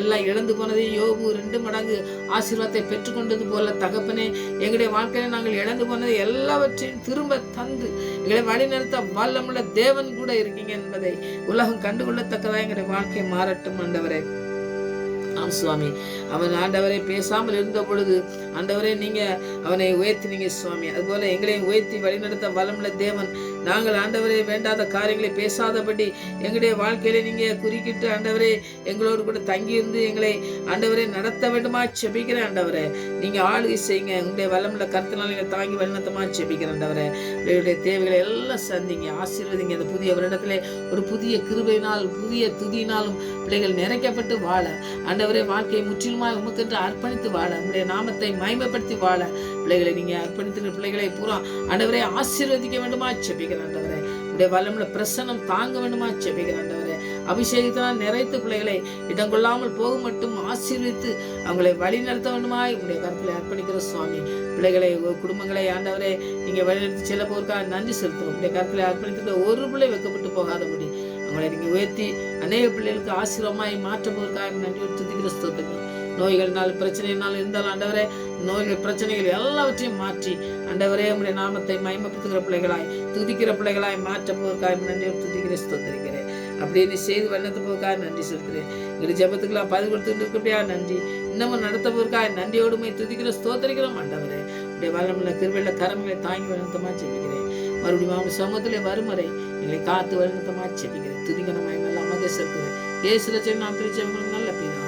எல்லாம் இழந்து போனதையும் யோபு 2 மடங்கு ஆசீர்வாதத்தை பெற்றுக்கொண்டது போல தகப்பனே எங்களுடைய வாழ்க்கையில நாங்கள் இழந்து போனதை எல்லாவற்றையும் திரும்ப தந்து எங்களை வழிநடத்த வல்லமுள்ள தேவன் கூட இருக்கீங்க என்பதை உலகம் கண்டுகொள்ளத்தக்கதா எங்களுடைய வாழ்க்கை மாறட்டும் ஆண்டவரே. ஆம் சுவாமி. அவன் ஆண்டவரை பேசாமல் இருந்த பொழுது ஆண்டவரே நீங்க அவனை உயர்த்தினீங்க சுவாமி. அதுபோல எங்களையும் உயர்த்தி வழிநடத்த வல்லமுள்ள தேவன். நாங்கள் ஆண்டவரே வேண்டாத காரியங்களை பேசாதபடி எங்களுடைய வாழ்க்கையில நீங்க குறுக்கிட்டு ஆண்டவரே எங்களோடு கூட தங்கியிருந்து எங்களை ஆண்டவரே நடத்த வேண்டுமா ஜெபிக்கிற ஆண்டவரே. நீங்க ஆளுகை செய்யுங்க. உங்களுடைய வல்லமுள்ள கருத்தினால் நீங்க தாங்கி வழிநடத்தமா ஜெபிக்கிற ஆண்டவரே. பிள்ளைகளுடைய தேவைகளை எல்லாம் சந்திங்க, ஆசீர்வதிங்க. இந்த புதிய வருடத்திலே ஒரு புதிய கிருபையினால் புதிய துதியினாலும் பிள்ளைகள் நிறைக்கப்பட்டு வாழ ஆண்டவரே வாழ்க்கையை முற்றிலுமாய் உமக்கென்று அர்ப்பணித்து வாழ உங்களுடைய நாமத்தை மகிமைப்படுத்தி வாழ பிள்ளைகளை நீங்க அர்ப்பணித்த பிள்ளைகளை பூரா ஆண்டவரே ஆசீர்வதிக்க வேண்டுமா ஜெபிக்கிற ஆண்டவரே. உங்களுடைய வல்லமுள்ள பிரசன்னம் தாங்க வேண்டுமா ஜெபிக்கிற ஆண்டவரே. அபிஷேகத்தினால் நிறைத்து பிள்ளைகளை இடம் கொள்ளாமல் போக மட்டும் ஆசீர்வித்து அவங்களை வழி நடத்த வேண்டுமா உங்களுடைய கருத்துல அர்ப்பணிக்கிற சுவாமி. பிள்ளைகளை குடும்பங்களை ஆண்டவரே நீங்க வழிநடத்தி செல்ல போருக்காக நன்றி செலுத்துறோம். உங்களுடைய கருத்துல அர்ப்பணித்து ஒரு பிள்ளை வெக்கப்பட்டு போகாதபடி அவங்களை நீங்க உயர்த்தி அநேக பிள்ளைகளுக்கு ஆசீர்வாதமாய் மாற்ற போருக்காக நன்றி துதிக்கிற ஸ்தோத்திரம். நோய்கள்னால பிரச்சனையினாலும் இருந்தாலும் ஆண்டவரே நோய்கள் பிரச்சனைகள் எல்லாவற்றையும் மாற்றி ஆண்டவரே உங்களுடைய நாமத்தை மகிமைப்படுத்துகிற பிள்ளைகளாய் துதிக்கிற பிள்ளைகளாய் மாற்ற போருக்காக நன்றி துதிக்கிற ஸ்தோத்திரிக்கிறேன். அப்படியே நீ செய்து வண்ணத்து போருக்காக நன்றி சொல்கிறேன். எங்களுடைய ஜெபத்துக்கெல்லாம் பதில் கொடுத்துட்டு இருக்கப்படியா நன்றி. இன்னமும் நடத்த போருக்காக நன்றியோடுமை துதிக்கிற ஸ்தோத்திரிக்கிறோம் ஆண்டவரே. உடைய வல்லமுள்ள கிருபையுள்ள கரங்களை தாங்கி வண்ணத்தமா ஜெபிக்கிறேன். மறுபடியும் அவங்க சமூகத்திலே வருமுறை எங்களை காத்து வண்ணத்தமா ஜெபிக்கிறேன். துதிக்கிற மயமெல்லாம் மத செலுத்துகிறேன். இயேசு ரட்சகர் நாமத்தில் ஜெபம் நல்ல பிதா.